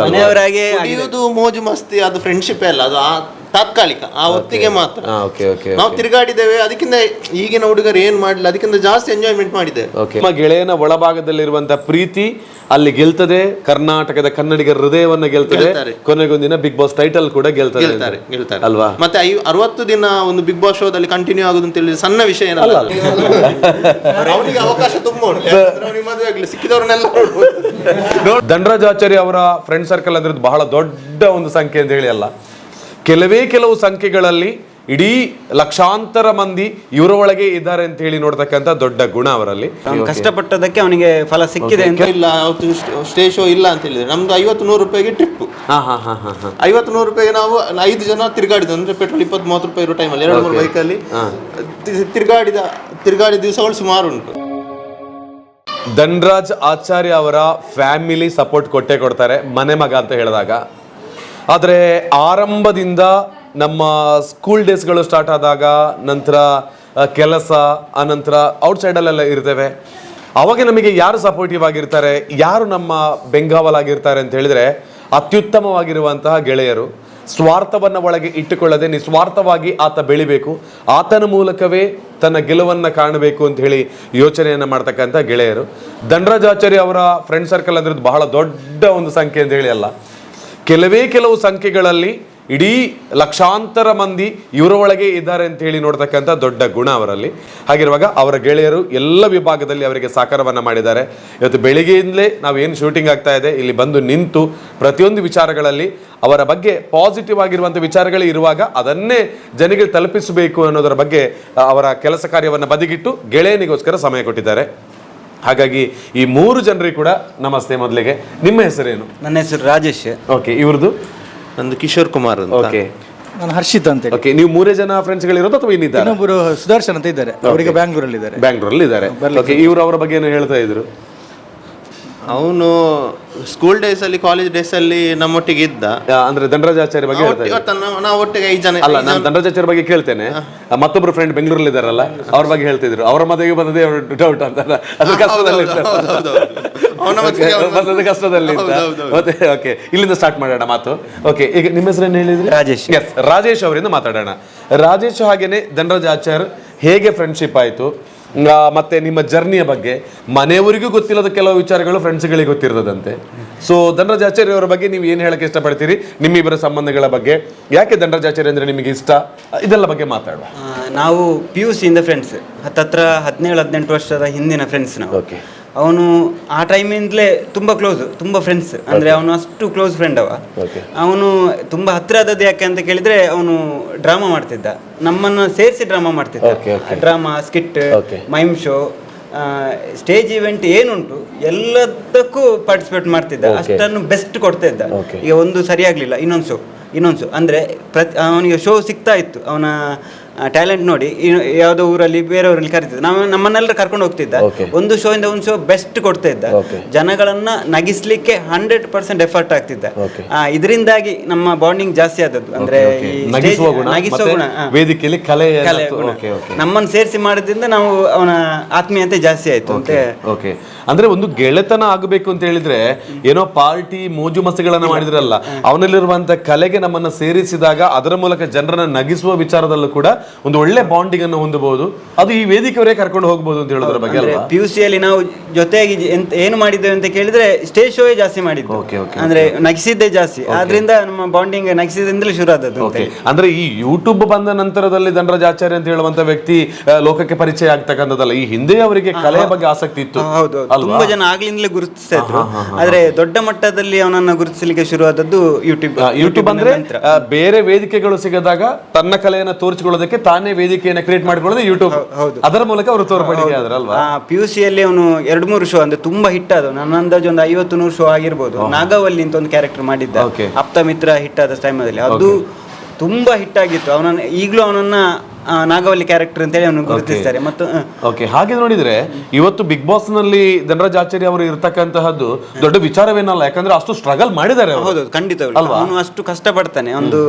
ಮನೆಯವರಾಗೆ ಕುಡಿಯುವುದು ಮೋಜು ಮಸ್ತಿ ಅದು ಫ್ರೆಂಡ್ಶಿಪ್ ಅಲ್ಲ, ಅದು ತಾತ್ಕಾಲಿಕ, ಆ ಹೊತ್ತಿಗೆ ಮಾತ್ರ. ನಾವು ತಿರುಗಾಡಿದ್ದೇವೆ, ಅದಕ್ಕಿಂತ ಈಗಿನ ಹುಡುಗರು ಏನ್ ಮಾಡಲಿಲ್ಲ, ಅದಕ್ಕಿಂತ ಜಾಸ್ತಿ ಎಂಜಾಯ್ಮೆಂಟ್ ಮಾಡಿದ್ದೇವೆ. ನಮ್ಮ ಗೆಳೆಯನ ಒಳಭಾಗದಲ್ಲಿರುವಂತಹ ಪ್ರೀತಿ ಅಲ್ಲಿ ಗೆಲ್ತದೆ, ಕರ್ನಾಟಕದ ಕನ್ನಡಿಗರ ಹೃದಯವನ್ನ ಗೆಲ್ತದೆ, ಕೊನೆಗೊಂದಿನ ಬಿಗ್ ಬಾಸ್ ಟೈಟಲ್ ಕೂಡ ಗೆಲ್ತಾರೆ ಅಲ್ವಾ? ಮತ್ತೆ 60 ದಿನ ಒಂದು ಬಿಗ್ ಬಾಸ್ ಶೋದಲ್ಲಿ ಕಂಟಿನ್ಯೂ ಆಗುದು ಅಂತ ಹೇಳಿ ಸಣ್ಣ ವಿಷಯ ಏನಲ್ಲ. ಅವನಿಗೆ ಅವಕಾಶ ತುಂಬಾ ಮದುವೆ ಆಗ್ಲಿ, ಸಿಕ್ಕಿದವ್ರನ್ನೆಲ್ಲ ಧನರಾಜ್ ಆಚಾರ್ಯ ಅವರ ಫ್ರೆಂಡ್ ಸರ್ಕಲ್ ಅಂದ್ರೆ ಬಹಳ ದೊಡ್ಡ ಒಂದು ಸಂಖ್ಯೆ ಅಂತ ಹೇಳಿ ಅಲ್ಲ, ಕೆಲವು ಸಂಖ್ಯೆಗಳಲ್ಲಿ ಇಡೀ ಲಕ್ಷಾಂತರ ಮಂದಿ ಇವರ ಒಳಗೆ ಇದ್ದಾರೆ ಅಂತ ಹೇಳಿ ನೋಡ್ತಕ್ಕಂಥ ದೊಡ್ಡ ಗುಣ ಅವರಲ್ಲಿ. ಕಷ್ಟಪಟ್ಟದಕ್ಕೆ ಅವನಿಗೆ ಫಲ ಸಿಕ್ಕಿದೆ ಅಂತ ಇಲ್ಲ. ಅವತ್ತು ಸ್ಟೇ ಶೋ ಇಲ್ಲ ಅಂತ ಹೇಳಿದ್ರೆ ನಮ್ದು 50-100 ರೂಪಾಯಿಗೆ ಟ್ರಿಪ್. 50-100 ರೂಪಾಯಿಗೆ ನಾವು 5 ಜನ ತಿರುಗಾಡಿದ್ವಿ. ಅಂದ್ರೆ ಪೆಟ್ರೋಲ್ 20-30 ರೂಪಾಯಿ ಇರೋ ಟೈಮಲ್ಲಿ 2-3 ಬೈಕಲ್ಲಿ ತಿರುಗಾಡಿದ ದಿವಸಗಳು ಸುಮಾರು ಉಂಟು. ಧನರಾಜ್ ಆಚಾರ್ಯ ಅವರ ಫ್ಯಾಮಿಲಿ ಸಪೋರ್ಟ್ ಕೊಡ್ತಾರೆ ಮನೆ ಮಗ ಅಂತ ಹೇಳಿದಾಗ. ಆದರೆ ಆರಂಭದಿಂದ ನಮ್ಮ ಸ್ಕೂಲ್ ಡೇಸ್ಗಳು ಸ್ಟಾರ್ಟ್ ಆದಾಗ, ನಂತರ ಕೆಲಸ, ಆನಂತರ ಔಟ್ಸೈಡಲ್ಲೆಲ್ಲ ಇರ್ತೇವೆ, ಅವಾಗ ನಮಗೆ ಯಾರು ಸಪೋರ್ಟಿವ್ ಆಗಿರ್ತಾರೆ, ಯಾರು ನಮ್ಮ ಬೆಂಗಾವಲಾಗಿರ್ತಾರೆ ಅಂತ ಹೇಳಿದ್ರೆ ಅತ್ಯುತ್ತಮವಾಗಿರುವಂತಹ ಗೆಳೆಯರು. ಸ್ವಾರ್ಥವನ್ನು ಒಳಗೆ ಇಟ್ಟುಕೊಳ್ಳದೆ ನಿಸ್ವಾರ್ಥವಾಗಿ ಆತ ಬೆಳಿಬೇಕು, ಆತನ ಮೂಲಕವೇ ತನ್ನ ಗೆಲುವನ್ನು ಕಾಣಬೇಕು ಅಂತ ಹೇಳಿ ಯೋಚನೆಯನ್ನು ಮಾಡ್ತಕ್ಕಂಥ ಗೆಳೆಯರು. ಧನರಾಜ್ ಆಚಾರ್ಯ ಅವರ ಫ್ರೆಂಡ್ ಸರ್ಕಲ್ ಅಂದ್ರೆ ಬಹಳ ದೊಡ್ಡ ಒಂದು ಸಂಖ್ಯೆ ಅಂತ ಹೇಳಿ ಅಲ್ಲ, ಕೆಲವು ಸಂಖ್ಯೆಗಳಲ್ಲಿ ಇಡೀ ಲಕ್ಷಾಂತರ ಮಂದಿ ಇವರ ಒಳಗೆ ಇದ್ದಾರೆ ಅಂತ ಹೇಳಿ ನೋಡ್ತಕ್ಕಂಥ ದೊಡ್ಡ ಗುಣ ಅವರಲ್ಲಿ. ಹಾಗಿರುವಾಗ ಅವರ ಗೆಳೆಯರು ಎಲ್ಲ ವಿಭಾಗದಲ್ಲಿ ಅವರಿಗೆ ಸಹಕಾರವನ್ನು ಮಾಡಿದ್ದಾರೆ. ಇವತ್ತು ಬೆಳಿಗ್ಗೆಯಿಂದಲೇ ನಾವೇನು ಶೂಟಿಂಗ್ ಆಗ್ತಾ ಇದೆ ಇಲ್ಲಿ ಬಂದು ನಿಂತು ಪ್ರತಿಯೊಂದು ವಿಚಾರಗಳಲ್ಲಿ ಅವರ ಬಗ್ಗೆ ಪಾಸಿಟಿವ್ ಆಗಿರುವಂಥ ವಿಚಾರಗಳೇ ಇರುವಾಗ ಅದನ್ನೇ ಜನರಿಗೆ ತಲುಪಿಸಬೇಕು ಅನ್ನೋದರ ಬಗ್ಗೆ ಅವರ ಕೆಲಸ ಕಾರ್ಯವನ್ನು ಬದಿಗಿಟ್ಟು ಗೆಳೆಯನಿಗೋಸ್ಕರ ಸಮಯ ಕೊಟ್ಟಿದ್ದಾರೆ. ಹಾಗಾಗಿ ಈ 3 ಜನರಿಗೆ ಕೂಡ ನಮಸ್ತೆ. ಮೊದಲಿಗೆ ನಿಮ್ಮ ಹೆಸರೇನು? ನನ್ನ ಹೆಸರು ರಾಜೇಶ್. ಓಕೆ. ಇವ್ರದ್ದು? ನಂದು ಕಿಶೋರ್ ಕುಮಾರ್ ಅಂತ. ಓಕೆ. ನಾನು ಹರ್ಷಿತ್ ಅಂತ. ಓಕೆ. ನೀವು 3 ಜನ ಫ್ರೆಂಡ್ಸ್ಗಳಿರೋದು ಅಥವಾ ಇನ್ನಿದ್ದಾರೆ? ಇನ್ನೊಬ್ಬರು ಸುದರ್ಶನ್ ಅಂತ ಇದ್ದಾರೆ, ಅವರಿಗೆ ಬ್ಯಾಂಗ್ಳೂರಲ್ಲಿ ಇದ್ದಾರೆ. ಓಕೆ. ಇವರು ಅವರ ಬಗ್ಗೆ ಏನು ಹೇಳ್ತಾ ಇದ್ರು? ಅವನು ಸ್ಕೂಲ್ ಡೇಸ್ ಅಲ್ಲಿ, ಕಾಲೇಜ್ ಡೇಸ್ ಅಲ್ಲಿ ನಮ್ಮೊಟ್ಟಿಗೆ ಇದ್ದ. ಅಂದ್ರೆ ಧನರಾಜ್ ಆಚಾರ್ಯ ಬಗ್ಗೆ ಹೇಳ್ತಾ ಇದ್ರು. ನಾವು ಒಟ್ಟಿಗೆ 5 ಜನ. ಅಲ್ಲ, ನಾನು ಧನರಾಜ್ ಆಚಾರ್ಯ ಬಗ್ಗೆ ಕೇಳ್ತೇನೆ. ಮತ್ತೊಬ್ರು ಫ್ರೆಂಡ್ ಬೆಂಗಳೂರಲ್ಲಿ ಇದಾರಲ್ಲ, ಅವ್ರ ಬಗ್ಗೆ ಹೇಳ್ತಿದ್ರು. ಅವರ ಮದುವೆಗೆ ಬಂದದೇ ಡೌಟ್ ಅಂತ. ಅದು ಕಷ್ಟದಲ್ಲಿ ಮತ್ತೆ. ಓಕೆ, ಇಲ್ಲಿಂದ ಸ್ಟಾರ್ಟ್ ಮಾಡೋಣ ಮಾತು. ಓಕೆ. ಈಗ ನಿಮ್ಮ ಹೆಸರೇನು ಹೇಳಿದ್ರಿ? ರಾಜೇಶ್. ಎಸ್, ರಾಜೇಶ್ ಅವರಿಂದ ಮಾತಾಡೋಣ. ರಾಜೇಶ್ ಹಾಗೇನೆ ಧನರಾಜ್ ಆಚಾರ್ಯ ಹೇಗೆ ಫ್ರೆಂಡ್ಶಿಪ್ ಆಯ್ತು, ಮತ್ತೆ ನಿಮ್ಮ ಜರ್ನಿಯ ಬಗ್ಗೆ ಮನೆಯವರಿಗೂ ಗೊತ್ತಿಲ್ಲದ ಕೆಲವು ವಿಚಾರಗಳು ಫ್ರೆಂಡ್ಸ್ಗಳಿಗೆ ಗೊತ್ತಿರೋದಂತೆ. ಸೊ ಧನರಾಜ್ ಆಚಾರ್ಯ ಅವರ ಬಗ್ಗೆ ನೀವು ಏನು ಹೇಳಕ್ಕೆ ಇಷ್ಟಪಡ್ತೀರಿ, ನಿಮ್ಮಿಬ್ಬರ ಸಂಬಂಧಗಳ ಬಗ್ಗೆ, ಯಾಕೆ ಧನರಾಜ್ ಆಚಾರ್ಯ ಅಂದ್ರೆ ನಿಮಗೆ ಇಷ್ಟ, ಇದೆಲ್ಲ ಬಗ್ಗೆ ಮಾತಾಡುವ. ನಾವು PUC ಇಂದ ಫ್ರೆಂಡ್ಸ್, ಹತ್ತತ್ರ 17-18 ವರ್ಷದ ಹಿಂದಿನ ಫ್ರೆಂಡ್ಸ್ ನಾವು. ಓಕೆ. ಅವನು ಆ ಟೈಮಿಂದಲೇ ತುಂಬ ಕ್ಲೋಸ್, ತುಂಬ ಫ್ರೆಂಡ್ಸ್. ಅಂದರೆ ಅವನು ಅಷ್ಟು ಕ್ಲೋಸ್ ಫ್ರೆಂಡ್ ಅವನು ತುಂಬ ಹತ್ತಿರ ಆದದ್ದು ಯಾಕೆ ಅಂತ ಕೇಳಿದರೆ, ಅವನು ಡ್ರಾಮಾ ಮಾಡ್ತಿದ್ದ, ನಮ್ಮನ್ನು ಸೇರಿಸಿ ಡ್ರಾಮಾ ಮಾಡ್ತಿದ್ದ. Drama, skit, mime show, stage event ಏನುಂಟು ಎಲ್ಲದಕ್ಕೂ ಪಾರ್ಟಿಸಿಪೇಟ್ ಮಾಡ್ತಿದ್ದ. ಅಷ್ಟನ್ನು ಬೆಸ್ಟ್ ಕೊಡ್ತಾ ಇದ್ದ. ಈಗ ಒಂದು ಸರಿಯಾಗಲಿಲ್ಲ, ಇನ್ನೊಂದು ಶೋ ಅಂದರೆ ಅವನಿಗೆ ಶೋ ಸಿಗ್ತಾ ಇತ್ತು. ಅವನ ಟ್ಯಾಲೆಂಟ್ ನೋಡಿ ಯಾವುದೋ ಊರಲ್ಲಿ ಬೇರೆಯವರಲ್ಲಿ ಕರಿತಿದ್ದ, ನಮ್ಮನ್ನೆಲ್ಲರೂ ಕರ್ಕೊಂಡು ಹೋಗ್ತಿದ್ದ. ಒಂದು ಶೋ ಇಂದ ಒಂದು ಶೋ ಬೆಸ್ಟ್ ಕೊಡ್ತಾ ಇದ್ದ. ಜನಗಳನ್ನ ನಗಿಸ್ಲಿಕ್ಕೆ 100% ಎಫರ್ಟ್ ಆಗ್ತಿದ್ದ. ಇದರಿಂದಾಗಿ ನಮ್ಮ ಬಾಂಡಿಂಗ್ ಜಾಸ್ತಿ ಆದದ್ದು. ಅಂದ್ರೆ ನಗಿಸುವ ಗುಣ, ವೇದಿಕೆಯಲ್ಲಿ ಕಲೆ, ನಮ್ಮನ್ನು ಸೇರಿಸಿ ಮಾಡೋದ್ರಿಂದ ನಾವು ಅವನ ಆತ್ಮೀಯತೆ ಜಾಸ್ತಿ ಆಯ್ತು ಅಂತ. ಓಕೆ. ಅಂದ್ರೆ ಒಂದು ಗೆಳೆತನ ಆಗಬೇಕು ಅಂತ ಹೇಳಿದ್ರೆ ಏನೋ ಪಾರ್ಟಿ ಮೋಜು ಮಸ್ತಿಗಳನ್ನ ಮಾಡಿದ್ರಲ್ಲ, ಅವನಲ್ಲಿರುವಂತ ಕಲೆಗೆ ನಮ್ಮನ್ನ ಸೇರಿಸಿದಾಗ ಅದರ ಮೂಲಕ ಜನರನ್ನ ನಗಿಸುವ ವಿಚಾರದಲ್ಲೂ ಕೂಡ ಒಂದು ಒಳ್ಳೆ ಬಾಂಡಿಂಗ್ ಅನ್ನು ಹೊಂದಬಹುದು. ಅದು ಈ ವೇದಿಕೆಯವರೇ ಕರ್ಕೊಂಡು ಹೋಗಬಹುದು ಅಂತ ಹೇಳೋದ್ರ ಬಗ್ಗೆ. PUC ಅಲ್ಲಿ ನಾವು ಜೊತೆಯಾಗಿ ಏನು ಮಾಡಿದ್ದೇವೆ ಅಂತ ಕೇಳಿದ್ರೆ ಸ್ಟೇಜ್ ಶೋ ಜಾಸ್ತಿ ಮಾಡಿದ್ದು. ಅಂದ್ರೆ ನಗಿಸಿದ್ದೇ ಜಾಸ್ತಿ, ಆದ್ರಿಂದ ನಮ್ಮ ಬಾಂಡಿಂಗ್ ನಗಿಸಿದ್ರಿಂದಲೇ ಶುರು ಆದದ್ದು. ಅಂದ್ರೆ ಈ ಯೂಟ್ಯೂಬ್ ಬಂದ ನಂತರದಲ್ಲಿ ಧನರಾಜ್ ಆಚಾರ್ಯ ಅಂತ ಹೇಳುವಂತ ವ್ಯಕ್ತಿ ಲೋಕಕ್ಕೆ ಪರಿಚಯ ಆಗ್ತಕ್ಕಂಥದ್ದಲ್ಲ. ಈ ಹಿಂದೆ ಅವರಿಗೆ ಕಲೆಯ ಬಗ್ಗೆ ಆಸಕ್ತಿ ಇತ್ತು. ಹೌದು, ತುಂಬಾ ಜನ ಆಗ್ಲಿಂದಲೇ ಗುರುತಿಸ್ತಾ ಇದ್ರು. ಆದ್ರೆ ದೊಡ್ಡ ಮಟ್ಟದಲ್ಲಿ ಅವನನ್ನ ಗುರುತಿಸಲಿಕ್ಕೆ ಶುರುವಾದದ್ದು ಯೂಟ್ಯೂಬ್ ಅಂದ್ರೆ ಬೇರೆ ವೇದಿಕೆಗಳು ಸಿಗದಾಗ ತನ್ನ ಕಲೆಯನ್ನು ತೋರಿಸಿಕೊಳ್ಳೋದಕ್ಕೆ ತಾನೇ ವೇದಿಕೆಯನ್ನು ಕ್ರಿಯೇಟ್ ಮಾಡಿಕೊಳ್ಳೋದು ಯೂಟ್ಯೂಬ್. ಅದರ ಮೂಲಕ ಅವರು ತೋರ್ಪಡಿಕೆ ಆದ್ರಲ್ವಾ. PUC ಅಲ್ಲಿ ಅವನು 2-3 ಶೋ ಅಂದ್ರೆ ತುಂಬಾ ಹಿಟ್ ಆದ. ನನ್ನ ಅಂದಾಜು ಒಂದು 50-100 ಶೋ ಆಗಿರ್ಬೋದು. ನಾಗವಲ್ಲಿ ಅಂತ ಒಂದು ಕ್ಯಾರೆಕ್ಟರ್ ಮಾಡಿದ್ದ, ಆಪ್ತ ಮಿತ್ರ ಹಿಟ್ ಆದ ಟೈಮಲ್ಲಿ ಅದು ತುಂಬಾ ಹಿಟ್ ಆಗಿತ್ತು. ಈಗಲೂ ಅವನನ್ನ ನಾಗವಲ್ಲಿ ಕ್ಯಾರೆಕ್ಟರ್ ಅಂತೇಳಿ ಅವನು ಗುರುತಿಸ್ತಾರೆ. ಮತ್ತು ಓಕೆ, ಹಾಗೆ ನೋಡಿದ್ರೆ ಇವತ್ತು ಬಿಗ್ ಬಾಸ್ ನಲ್ಲಿ ಧನರಾಜ್ ಆಚಾರ್ಯ ಅವರು ಇರ್ತಕ್ಕಂತಹದ್ದು ದೊಡ್ಡ ವಿಚಾರವೇನಲ್ಲ, ಯಾಕಂದ್ರೆ ಅಷ್ಟು ಸ್ಟ್ರಗಲ್ ಮಾಡಿದ್ದಾರೆ ಅವರು. ಹೌದು, ಖಂಡಿತ ಅವನು ಅಷ್ಟು ಕಷ್ಟಪಡ್ತಾನೆ. ಒಂದು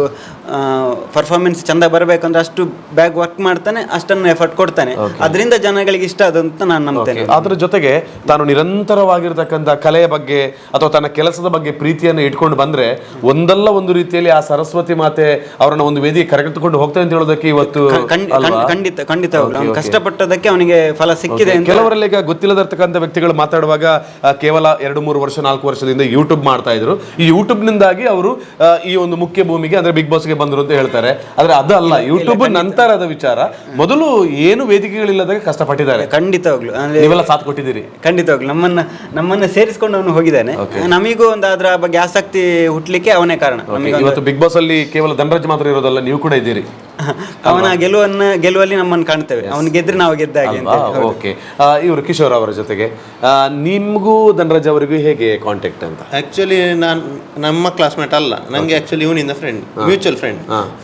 ಪರ್ಫಾರ್ಮೆನ್ಸ್ ಚಂದ ಬರಬೇಕಂದ್ರೆ ಅಷ್ಟು ಬ್ಯಾಗ್ ವರ್ಕ್ ಮಾಡ್ತಾನೆ, ಅಷ್ಟನ್ನು ಎಫರ್ಟ್ ಕೊಡ್ತಾನೆ. ಅದರಿಂದ ಜನಗಳಿಗೆ ಇಷ್ಟ ಆದಂತ ನಾನು ನಂಬ್ತೇನೆ. ಅದ್ರ ಜೊತೆಗೆ ತಾನು ನಿರಂತರವಾಗಿರ್ತಕ್ಕಂಥ ಕಲೆಯ ಬಗ್ಗೆ ಅಥವಾ ತನ್ನ ಕೆಲಸದ ಬಗ್ಗೆ ಪ್ರೀತಿಯನ್ನು ಇಟ್ಕೊಂಡು ಬಂದ್ರೆ ಒಂದಲ್ಲ ಒಂದು ರೀತಿಯಲ್ಲಿ ಆ ಸರಸ್ವತಿ ಮಾತೆ ಅವರನ್ನ ಒಂದು ವೇದಿ ಕರೆದುಕೊಂಡು ಹೋಗ್ತೇವೆ ಅಂತ ಹೇಳೋದಕ್ಕೆ ಇವತ್ತು ಖಂಡಿತ ಅವನು ಕಷ್ಟಪಟ್ಟದಕ್ಕೆ ಅವನಿಗೆ ಫಲ ಸಿಕ್ಕಿದೆ. ಕೆಲವರಲ್ಲಿ ಈಗ ಗೊತ್ತಿಲ್ಲದಿರ್ತಕ್ಕಂಥ ವ್ಯಕ್ತಿಗಳು ಮಾತಾಡುವಾಗ ಕೇವಲ 2-3 ವರ್ಷ 4 ವರ್ಷದಿಂದ ಯೂಟ್ಯೂಬ್ ಮಾಡ್ತಾ ಇದ್ರು, ಈ ಯೂಟ್ಯೂಬ್ ನಿಂದಾಗಿ ಅವರು ಈ ಒಂದು ಮುಖ್ಯ ಭೂಮಿಗೆ ಅಂದ್ರೆ ಬಿಗ್ ಬಾಸ್ಗೆ ಬಂದ್ರು ಅಂತ ಹೇಳ್ತಾರೆ. ಆದ್ರೆ ಅದಲ್ಲ, ಯೂಟ್ಯೂಬ್ ನಂತರದ ವಿಚಾರ. ಮೊದಲು ಏನು ವೇದಿಕೆಗಳಿಲ್ಲದಾಗ ಕಷ್ಟಪಟ್ಟಿದ್ದಾರೆ. ಖಂಡಿತವಾಗ್ಲು ನೀವೆಲ್ಲ ಸಾಥ್ ಕೊಟ್ಟಿದ್ದೀರಿ. ಖಂಡಿತವಾಗ್ಲು ನಮ್ಮನ್ನ ಸೇರಿಸಿಕೊಂಡು ಅವನು ಹೋಗಿದ್ದಾನೆ. ನಮಿಗೂ ಒಂದು ಅದರ ಬಗ್ಗೆ ಆಸಕ್ತಿ ಹುಟ್ಲಿಕ್ಕೆ ಅವನೇ ಕಾರಣ. ಇವತ್ತು ಬಿಗ್ ಬಾಸ್ ಅಲ್ಲಿ ಕೇವಲ ಧನರಾಜ್ ಮಾತ್ರ ಇರೋದಲ್ಲ, ನೀವು ಕೂಡ ಇದ್ದೀರಿ. ಅವನ ಗೆಲುವಲ್ಲಿ ನಮ್ಮನ್ನು ಕಾಣ್ತೇವೆ. ಅವನು ಗೆದ್ರೆ ನಾವು ಗೆದ್ದ ಹಾಗೆ. ಓಕೆ, ಇವರು ಕಿಶೋರ್ ಅವರ ಜೊತೆಗೆ ನಿಮ್ಗೂ ಧನರಾಜ್ ಅವರಿಗೂ ಹೇಗೆ ಕಾಂಟ್ಯಾಕ್ಟ್ ಅಂತ? ಆಕ್ಚುಲಿ ನಾನು ನಮ್ಮ ಕ್ಲಾಸ್ಮೇಟ್ ಅಲ್ಲ, ನಂಗೆ ಆಕ್ಚುಲಿ ಇವನಿಂದ ಫ್ರೆಂಡ್, ಮ್ಯೂಚುವಲ್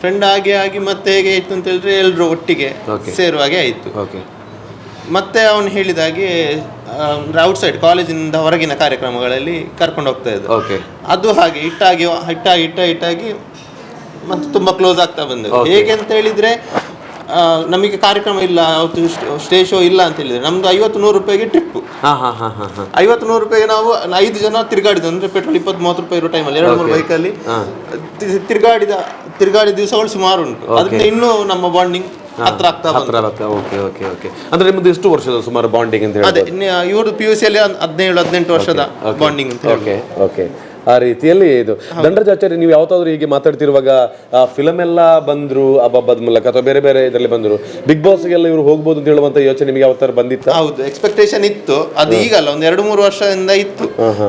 ಫ್ರೆಂಡ್ ಆಗಿ ಮತ್ತೆ ಹೇಗೆ ಆಯ್ತು ಅಂತ ಹೇಳಿದ್ರೆ ಎಲ್ಲರೂ ಒಟ್ಟಿಗೆ ಸೇರುವಾಗೆ ಆಯ್ತು. ಮತ್ತೆ ಅವನು ಹೇಳಿದಾಗೆ ಔಟ್ಸೈಡ್ ಕಾಲೇಜಿನಿಂದ ಹೊರಗಿನ ಕಾರ್ಯಕ್ರಮಗಳಲ್ಲಿ ಕರ್ಕೊಂಡು ಹೋಗ್ತಾ ಇದ್ದ. ಅದು ಹಾಗೆ ಹಿಟ್ಟಾಗಿ ಮತ್ತೆ ತುಂಬಾ ಕ್ಲೋಸ್ ಆಗ್ತಾ ಬಂದೆವು. ಹೇಗೆ ಅಂತ ಹೇಳಿದ್ರೆ ನಮಗೆ ಕಾರ್ಯಕ್ರಮ ಇಲ್ಲ, ಅವತ್ತು ಸ್ಟೇಜ್ ಶೋ ಇಲ್ಲ ಅಂತ ಹೇಳಿದ್ರೆ ನಮ್ದು 50-100 ರೂಪಾಯಿಗೆ ಟ್ರಿಪ್. 50-100 ರೂಪಾಯಿಗೆ ನಾವು 5 ಜನ ತಿರುಗಾಡಿದ್ವಿ. ಅಂದ್ರೆ ಪೆಟ್ರೋಲ್ 20-30 ರೂಪಾಯಿ ಇರೋ ಟೈಮಲ್ಲಿ 2-3 ಬೈಕಲ್ಲಿ ತಿರುಗಾಡಿದ ದಿವಸಗಳು ಸುಮಾರು ಉಂಟು. ಅದರಿಂದ ಇನ್ನೂ ನಮ್ಮ ಬಾಂಡಿಂಗ್ ಹತ್ರ ಆಗ್ತಾ. ಅಂದ್ರೆ ನಿಮ್ದು ಎಷ್ಟು ವರ್ಷದ ಸುಮಾರು ಬಾಂಡಿಂಗ್ ಅಂತ ಅದೇ ಇವರು PUC ಅಲ್ಲಿ 17-18 ವರ್ಷದ ಬಾಂಡಿಂಗ್ ಅಂತ ಹೇಳಿ. ಆ ರೀತಿಯಲ್ಲಿ ಇದು ಧನರಾಜ್ ಆಚಾರ್ಯ, ನೀವು ಯಾವತ್ತಾದ್ರೂ ಹೀಗೆ ಮಾತಾಡ್ತಿರುವಾಗ ಫಿಲಮ್ ಎಲ್ಲ ಬಂದ್ರು ಅಬ್ಬಬ್ಬದ ಮೂಲಕ ಅಥವಾ ಬೇರೆ ಬೇರೆ ಇದರಲ್ಲಿ ಬಂದ್ರು, ಬಿಗ್ ಬಾಸ್ಗೆಲ್ಲ ಇವರು ಹೋಗ್ಬೋದು ಅಂತ ಹೇಳುವಂತ ಯೋಚನೆ ನಿಮಗೆ ಯಾವತ್ತಾರು ಬಂದಿತ್ತು? ಹೌದು, ಎಕ್ಸ್ಪೆಕ್ಟೇಷನ್ ಇತ್ತು. ಅದು ಈಗಲ್ಲ, ಒಂದು 2-3 ವರ್ಷದಿಂದ ಇತ್ತು.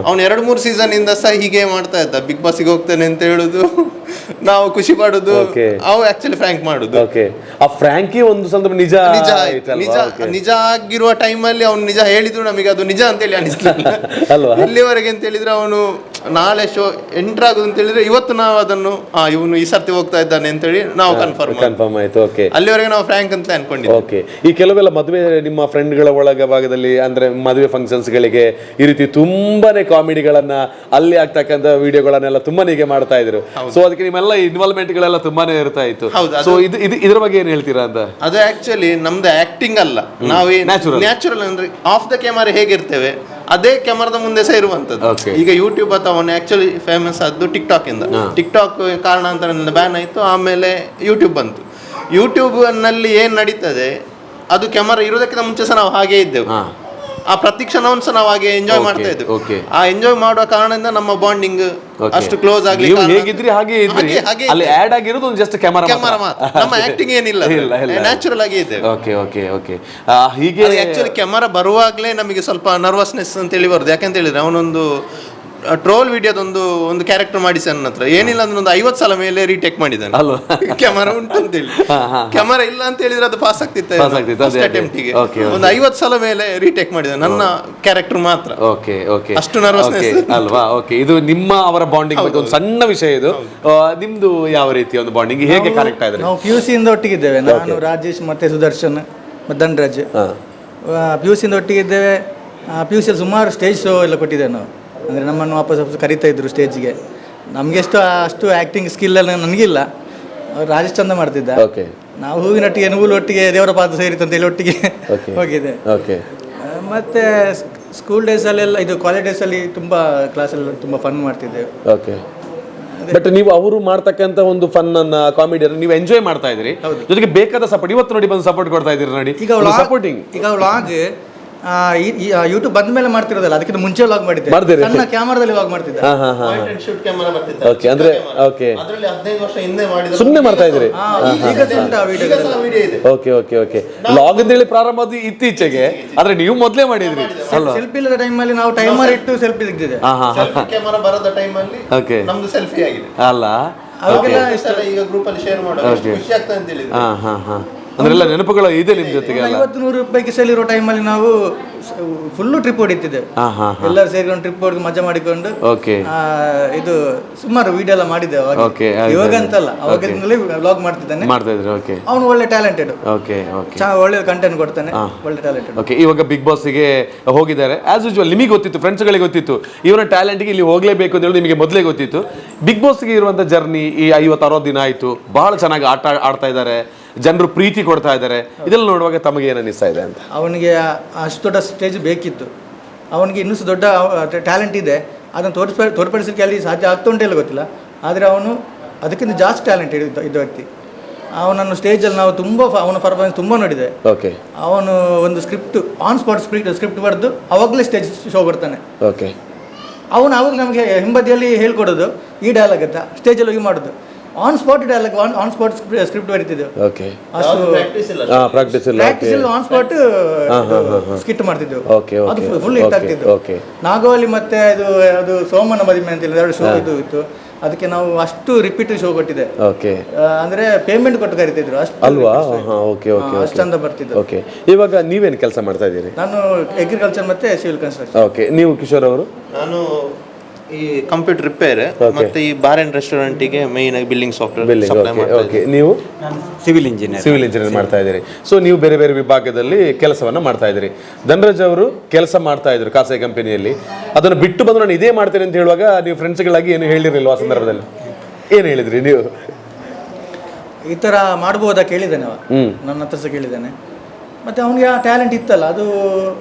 ಅವ್ನು 2-3 ಸೀಸನ್ ಇಂದ ಸಹ ಹೀಗೆ ಮಾಡ್ತಾ ಇದ್ದ, ಬಿಗ್ ಬಾಸ್ಗೆ ಹೋಗ್ತಾನೆ ಅಂತ ಹೇಳುದು, ನಾವು ಖುಷಿ ಪಡುದು, ಅವು ಆಕ್ಚುಲಿ ಫ್ರ್ಯಾಂಕ್ ಮಾಡುದು. ಆ ಫ್ರ್ಯಾಂಕಿ ಒಂದು ಸಂದರ್ಭ ನಿಜ ಆಗಿರುವ ಟೈಮಲ್ಲಿ ಅವ್ನು ನಿಜ ಹೇಳಿದ್ರು ನಮಗೆ ಅದು ನಿಜ ಅಂತೇಳಿ ಅನಿಸ್ಲಿಲ್ಲ ಅಲ್ವಾ. ಇಲ್ಲಿವರೆಗೆ ಅಂತ ಹೇಳಿದ್ರೆ ಅವನು ನಾಳೆ ಶೋ ಎಂಟರ್ ಆಗುದು ಅಂತ ಹೇಳಿದ್ರೆ ಇವತ್ತು ನಾವು ಅದನ್ನು ಇವನು ಈ ಸರ್ತಿ ಹೋಗ್ತಾ ಇದ್ದಾನೆ ಅಂತ ಹೇಳಿ ನಾವು ಕನ್ಫರ್ಮ್ ಆಯ್ತು. ಅಲ್ಲಿವರೆಗೆ ನಾವು ಫ್ರ್ಯಾಂಕ್ ಅಂತ ಅನ್ಕೊಂಡಿದ್ವಿ. ಈ ಕೆಲವೆಲ್ಲ ಮದುವೆ ನಿಮ್ಮ ಫ್ರೆಂಡ್ಗಳ ಒಳಗ ಭಾಗದಲ್ಲಿ ಅಂದ್ರೆ ಮದುವೆ ಫಂಕ್ಷನ್ಸ್ ಗಳಿಗೆ ಈ ರೀತಿ ತುಂಬಾನೇ ಕಾಮಿಡಿಗಳನ್ನ ಅಲ್ಲಿ ಆಗ್ತಕ್ಕಂಥ ವಿಡಿಯೋಗಳನ್ನೆಲ್ಲ ತುಂಬಾನೇ ಹೀಗೆ ಮಾಡ್ತಾ ಇದ್ರು. ಸೊ ಅದಕ್ಕೆ ನಿಮ್ಮೆಲ್ಲ ಇನ್ವಾಲ್ವ್ಮೆಂಟ್ ಗಳೆಲ್ಲ ತುಂಬಾನೇ ಇರ್ತಾ ಇತ್ತು. ಸೊ ಇದ್ರ ಬಗ್ಗೆ ಏನ್ ಹೇಳ್ತೀರಾ ಅಂತ? ಅದು ಆಕ್ಚುಲಿ ನಮ್ದು ಆಕ್ಟಿಂಗ್ ಅಲ್ಲ, ನಾವು ನ್ಯಾಚುರಲ್ ಅಂದ್ರೆ ಆಫ್ ದ ಕ್ಯಾಮರಾ ಹೇಗಿರ್ತೇವೆ ಅದೇ ಕ್ಯಾಮರಾದ ಮುಂದೆ ಸಹ ಇರುವಂತದ್ದು. ಈಗ ಯೂಟ್ಯೂಬ್ ಅಥವಾ ಆಕ್ಚುಲಿ ಫೇಮಸ್ ಆದ್ದು ಟಿಕ್ಟಾಕ್ ಇಂದ. ಟಿಕ್ಟಾಕ್ ಕಾರಣಾಂತರದಿಂದ ಬ್ಯಾನ್ ಆಯ್ತು, ಆಮೇಲೆ ಯೂಟ್ಯೂಬ್ ಬಂತು. ಯೂಟ್ಯೂಬ್ ನಲ್ಲಿ ಏನ್ ನಡೀತದೆ ಅದು ಕ್ಯಾಮರಾ ಇರೋದಕ್ಕಿಂತ ಮುಂಚೆ ಸಹ ನಾವು ಹಾಗೆ ಇದ್ದೆವು. ಆ ಪ್ರತಿ ಕ್ಷಣವನ್ನು ಸಹ ನಾವು ಹಾಗೆ ಎಂಜಾಯ್ ಮಾಡ್ತಾ ಇದ್ದೆವು. ಆ ಎಂಜಾಯ್ ಮಾಡುವ ಕಾರಣದಿಂದ ನಮ್ಮ ಬಾಂಡಿಂಗ್ ಅಷ್ಟು ಕ್ಲೋಸ್ ಆಗ್ಲಿ. ಹೇಗಿದ್ರಿ ಹಾಗೆ ಅಲ್ಲಿ ಆಡ್ ಆಗಿರೋದು ಒಂದು ಜಸ್ಟ್ ಕ್ಯಾಮರಾ ಮಾತ್ರ, ನಮ್ಮ ಆಕ್ಟಿಂಗ್ ಏನಿಲ್ಲ, ನ್ಯಾಚುರಲ್ ಆಗಿ ಇದೆ. ಹೀಗೆ ಆಕ್ಚುಲಿ ಕ್ಯಾಮರಾ ಬರುವಾಗಲೇ ನಮಗೆ ಸ್ವಲ್ಪ ನರ್ವಸ್ನೆಸ್ ಅಂತ ಹೇಳಿ ಬರುದು. ಯಾಕಂತ ಹೇಳಿದ್ರೆ ಅವನೊಂದು ಟ್ರೋಲ್ ವಿಡಿಯೋದೊಂದು ಒಂದು ಕ್ಯಾರೆಕ್ಟರ್ ಮಾಡಿಸಿ ನನ್ನ ಹತ್ರ ಏನಿಲ್ಲ ಅಂದ್ರೆ ಒಂದು 50 ಸಲ ಮೇಲೆ ರೀಟೇಕ್ ಮಾಡಿದ್ದಾನೆ. ಕ್ಯಾಮರಾ ಉಂಟು ಅಂತ ಹೇಳಿ, ಕ್ಯಾಮರಾ ಇಲ್ಲ ಅಂತ ಹೇಳಿದ್ರೆ ಅದು ಪಾಸ್ ಆಗ್ತಿತ್ತು ಅಟೆಂಪ್ಟಿಗೆ. ಒಂದು 50 ಸಲ ಮೇಲೆ ರೀಟೇಕ್ ಮಾಡಿದ್ದಾನೆ ನನ್ನ ಕ್ಯಾರೆಕ್ಟರ್ ಮಾತ್ರ. ಅಷ್ಟು ನರ್ವಸ್ನೆಸ್ ಅಲ್ವಾ? ಇದು ನಿಮ್ಮ ಅವರ ಬಾಂಡಿಂಗ್ ಬಗ್ಗೆ ಒಂದು ಸಣ್ಣ ವಿಷಯ. ಇದು ನಿಮ್ದು ಯಾವ ರೀತಿಯ ಒಂದು ಬಾಂಡಿಂಗ್, ಹೇಗೆ ಕನೆಕ್ಟ್ ಆದ್ರೆ? ನಾವು PUC ಇಂದ ಒಟ್ಟಿಗಿದ್ದೇವೆ, ನಾನು ರಾಜೇಶ್ ಮತ್ತೆ ಸುದರ್ಶನ್ ಮತ್ತೆ ಧನರಾಜ್ PUC ಇಂದ ಒಟ್ಟಿಗಿದ್ದೇವೆ. PUC ಅಲ್ಲಿ ಸುಮಾರು ಸ್ಟೇಜ್ ಶೋ ಎಲ್ಲ ಕೊಟ್ಟಿದ್ದೇವೆ ನಾವು. ಅಂದರೆ ನಮ್ಮನ್ನು ವಾಪಸ್ ಕರೀತಾ ಇದ್ರು ಸ್ಟೇಜ್ಗೆ. ನಮಗೆ ಅಷ್ಟು ಆ್ಯಕ್ಟಿಂಗ್ ಸ್ಕಿಲ್ ಎಲ್ಲ ನನಗಿಲ್ಲ, ರಾಜೇಶ್ ಚಂದ ಮಾಡ್ತಿದ್ದ. ನಾವು ಹೂವಿನೊಟ್ಟಿಗೆ ನೂಲೊಟ್ಟಿಗೆ ದೇವರ ಪಾದ ಸೇರಿತು ಅಂತೇಳಿ ಒಟ್ಟಿಗೆ ಹೋಗಿದೆ. ಮತ್ತು ಸ್ಕೂಲ್ ಡೇಸಲ್ಲೆಲ್ಲ ಇದು ಕಾಲೇಜ್ ಡೇಸಲ್ಲಿ ತುಂಬ ಕ್ಲಾಸಲ್ಲಿ ತುಂಬ ಫನ್ ಮಾಡ್ತಿದ್ದೇವೆ. ಬಟ್ ನೀವು ಅವರು ಮಾಡ್ತಕ್ಕಂಥ ಒಂದು ಫನ್ ಅನ್ನ ಕಾಮಿಡಿಯನ್ನು ನೀವು ಎಂಜಾಯ್ ಮಾಡ್ತಾ ಇದ್ರಿ, ಜೊತೆಗೆ ಬೇಕಾದ ಸಪೋರ್ಟ್ ಇವತ್ತು ನೋಡಿ ಬಂದು ಸಪೋರ್ಟ್ ಕೊಡ್ತಾ ಇದ್ದೀರಿ ನೋಡಿ. ಈಗ ಸಪೋರ್ಟಿಂಗ್ ಈಗ ವ್ಲಾಗ್ ಯೂಟ್ಯೂಬ್ ಬಂದ ಮೇಲೆ ಮಾಡ್ತಿರೋದಲ್ಲ, ಅದಕ್ಕಿಂತ ಮುಂಚೆ ವ್ಲಾಗ್ ಮಾಡಿದ್ದೆ. ಸಣ್ಣ ಕ್ಯಾಮರಾದಲ್ಲಿ ವ್ಲಾಗ್ ಮಾಡ್ತಿದ್ದೆ. ಅಂದ್ರೆ ಸುಮ್ಮನೆ ಮಾಡ್ತಾ ಇದ್ರಿ. ವ್ಲಾಗ್ ಅಂತ ಹೇಳಿ ಪ್ರಾರಂಭ ಅದು ಇತ್ತೀಚೆಗೆ, ಆದ್ರೆ ನೀವು ಮೊದಲೇ ಮಾಡಿದ್ರಿ. ಸೆಲ್ಫಿ ಇಲ್ಲದ ಟೈಮಲ್ಲಿ ನಾವು ಟೈಮರ್ ಇಟ್ಟು ಸೆಲ್ಫಿ ತೆಗೆದಿದೆ. ಕ್ಯಾಮರಾ ಬರದ ಟೈಮಲ್ಲಿ ನಮ್ದು ಸೆಲ್ಫಿ ಆಗಿದೆ ಅಲ್ಲ. ಈಗ ಗ್ರೂಪ್ ಅಲ್ಲಿ ಶೇರ್ ಮಾಡೋದು ಖುಷಿ ಆಗ್ತದೆ ಅಂತ ಹೇಳಿದ್ರು. ಅಂದ್ರೆಲ್ಲ ನೆನಪುಗಳು ಇದೆ ನಿಮ್ಮ ಜೊತೆಗೆ ಎಲ್ಲ? 50-100 ರೂಪಾಯಿ ಕಿಸೆಲಿರೋ ಟೈಮಲ್ಲಿ ನಾವು ಫುಲ್ಲು ಟ್ರಿಪ್ ಹೊಡಿತಿದ್ದೆವು. ಎಲ್ಲರೂ ಸೇರಿಕೊಂಡು ಟ್ರಿಪ್ ಹೊಡೆದು ಮಜಾ ಮಾಡಿಕೊಂಡು ಓಕೆ ಇದು ಸುಮಾರು ವಿಡಿಯೋ ಎಲ್ಲ ಮಾಡಿದ್ದೇವೆ ಅವಾಗ. ಓಕೆ ಇವಾಗ ಅಂತಲ್ಲ, ಅವಾಗಿಂದಲೇ ವ್ಲಾಗ್ ಮಾಡ್ತಿದ್ದಾನೆ. ಮಾಡ್ತಾ ಇದ್ರಿ? ಓಕೆ. ಅವನು ಒಳ್ಳೆ ಟ್ಯಾಲೆಂಟೆಡ್, ಓಕೆ ಓಕೆ, ಒಳ್ಳೆ ಕಂಟೆಂಟ್ ಕೊಡ್ತಾನೆ, ಒಳ್ಳೆ ಟ್ಯಾಲೆಂಟೆಡ್. ಓಕೆ. ಇವಾಗ ಬಿಗ್ ಬಾಸ್ಗೆ ಹೋಗಿದ್ದಾರೆ ಆಸ್ ಯೂಶುವಲ್. ನಿಮಗೆ ಗೊತ್ತಿತ್ತು, ಫ್ರೆಂಡ್ಸ್ಗಳಿಗೆ ಗೊತ್ತಿತ್ತು ಇವನ ಟ್ಯಾಲೆಂಟ್ಗೆ ಇಲ್ಲಿ ಹೋಗಲೇಬೇಕು ಅಂತ ಹೇಳಿ ನಿಮಗೆ ಮೊದಲೇ ಗೊತ್ತಿತ್ತು. ಬಿಗ್ ಬಾಸ್ಗೆ ಇರುವಂಥ ಜರ್ನಿ ಈ 50-60 ದಿನ ಆಯಿತು, ಬಹಳ ಚೆನ್ನಾಗಿ ಆಡ್ತಾ ಇದ್ದಾರೆ, ಜನರು ಪ್ರೀತಿ ಕೊಡ್ತಾ ಇದ್ದಾರೆ. ಇದೆಲ್ಲ ನೋಡುವಾಗ ತಮಗೆ ಏನು ಅನಿಸ್ತಾ ಇದೆ ಅಂತ? ಅವನಿಗೆ ಅಷ್ಟು ದೊಡ್ಡ ಸ್ಟೇಜ್ ಬೇಕಿತ್ತು. ಅವನಿಗೆ ಇನ್ನೂ ದೊಡ್ಡ ಟ್ಯಾಲೆಂಟ್ ಇದೆ, ಅದನ್ನು ತೋರ್ಪಡಿಸಲಿಕ್ಕೆ ಅಲ್ಲಿ ಸಾಧ್ಯ ಆಗ್ತಾ ಉಂಟೆಲ್ಲ ಗೊತ್ತಿಲ್ಲ. ಆದರೆ ಅವನು ಅದಕ್ಕಿಂತ ಜಾಸ್ತಿ ಟ್ಯಾಲೆಂಟ್ ಇದ್ದ ವ್ಯಕ್ತಿ. ಅವನನ್ನು ಸ್ಟೇಜಲ್ಲಿ ನಾವು ತುಂಬ ಅವನ ಪರ್ಫಾರ್ಮೆನ್ಸ್ ತುಂಬ ನೋಡಿದೆ. ಓಕೆ. ಅವನು ಒಂದು ಸ್ಕ್ರಿಪ್ಟ್ ಆನ್ ಸ್ಪಾಟ್ ಸ್ಕ್ರಿಪ್ಟ್ ಬರೆದು ಅವಾಗಲೇ ಸ್ಟೇಜ್ ಶೋ ಬರ್ತಾನೆ. ಓಕೆ. ಅವನು ಅವಾಗ ನಮಗೆ ಹಿಂಬದಿಯಲ್ಲಿ ಹೇಳ್ಕೊಡೋದು ಈ ಡೈಲಾಗ್ ಅಂತ, ಸ್ಟೇಜಲ್ಲಿ ಹೋಗಿ ಮಾಡೋದು. On spot dialogue, on spot script ಬರೀತಿದ್ದೆವು. ಓಕೆ. ಅಷ್ಟು practice practice on spot skit ಮಾಡ್ತಿದ್ದೆವು. ಅದು ಫುಲ್ ಹಿಟ್ ಆಗ್ತಿದ್ದು. ಓಕೆ. ನಾಗವಲ್ಲಿ ಮತ್ತೆ ಅದು ಸೋಮನ ಮದಿಮೆ ಅಂತ ಹೇಳಿ 2 ಶೋ ಇದು ಇತ್ತು. ಅದಕ್ಕೆ ನಾವು ಅಷ್ಟು ರಿಪೀಟ್ ಶೋ ಕೊಟ್ಟಿದೆ. ಓಕೆ. ಅಂದ್ರೆ ಪೇಮೆಂಟ್ ಕೊಟ್ಟು ಕರಿತಿದ್ರು ಅಷ್ಟು ಅಲ್ವಾ? ಓಕೆ ಓಕೆ, ಅಷ್ಟು ಚಂದ ಬರ್ತಿದ್ದು. ಓಕೆ. ಇವಾಗ ನೀವೇನು ಕೆಲಸ ಮಾಡ್ತಾ ಇದ್ದೀರಿ? ನಾನು ಅಗ್ರಿಕಲ್ಚರ್ ಮತ್ತೆ ಸಿವಿಲ್ ಕನ್ಸ್ಟ್ರಕ್ಷನ್. ಓಕೆ. ನೀವು ಕಿಶೋರ್ ಅವರು? ನಾನು ಈ ಕಂಪ್ಯೂಟರ್ ರಿಪೇರ್ ಮತ್ತೆ ಈ ಬಾರ್ ಅಂಡ್ ರೆಸ್ಟೋರೆಂಟಿಗೆ ಮೇನ್ ಆಗಿ ಬಿಲ್ಲಿಂಗ್ ಸಾಫ್ಟ್ವೇರ್ ಸಪ್ಲೈ ಮಾಡ್ತಾ ಓಕೆ. ನೀವು ಸಿವಿಲ್ ಇಂಜಿನಿಯರ್. ಸಿವಿಲ್ ಇಂಜಿನಿಯರ್ ಮಾಡ್ತಾ ಇದ್ದೀರಿ. ಸೊ ನೀವು ಬೇರೆ ಬೇರೆ ವಿಭಾಗದಲ್ಲಿ ಕೆಲಸವನ್ನ ಮಾಡ್ತಾ ಇದ್ದೀರಿ. ಧನರಾಜ್ ಅವರು ಕೆಲಸ ಮಾಡ್ತಾ ಇದ್ರು ಖಾಸಗಿ ಕಂಪನಿಯಲ್ಲಿ. ಅದನ್ನು ಬಿಟ್ಟು ಬಂದು ನಾನು ಇದೇ ಮಾಡ್ತೇನೆ ಅಂತ ಹೇಳುವಾಗ ನೀವು ಫ್ರೆಂಡ್ಸ್ಗಳಾಗಿ ಏನು ಹೇಳಿರಲಿಲ್ಲ ಆ ಸಂದರ್ಭದಲ್ಲಿ? ಏನು ಹೇಳಿದ್ರಿ ನೀವು? ಈ ಥರ ಮಾಡ್ಬೋದಾ ಕೇಳಿದ್ದೇನೆ ಅವ, ನನ್ನ ಹತ್ರ ಸಹ ಕೇಳಿದ್ದೇನೆ. ಮತ್ತು ಅವನಿಗೆ ಆ ಟ್ಯಾಲೆಂಟ್ ಇತ್ತಲ್ಲ, ಅದು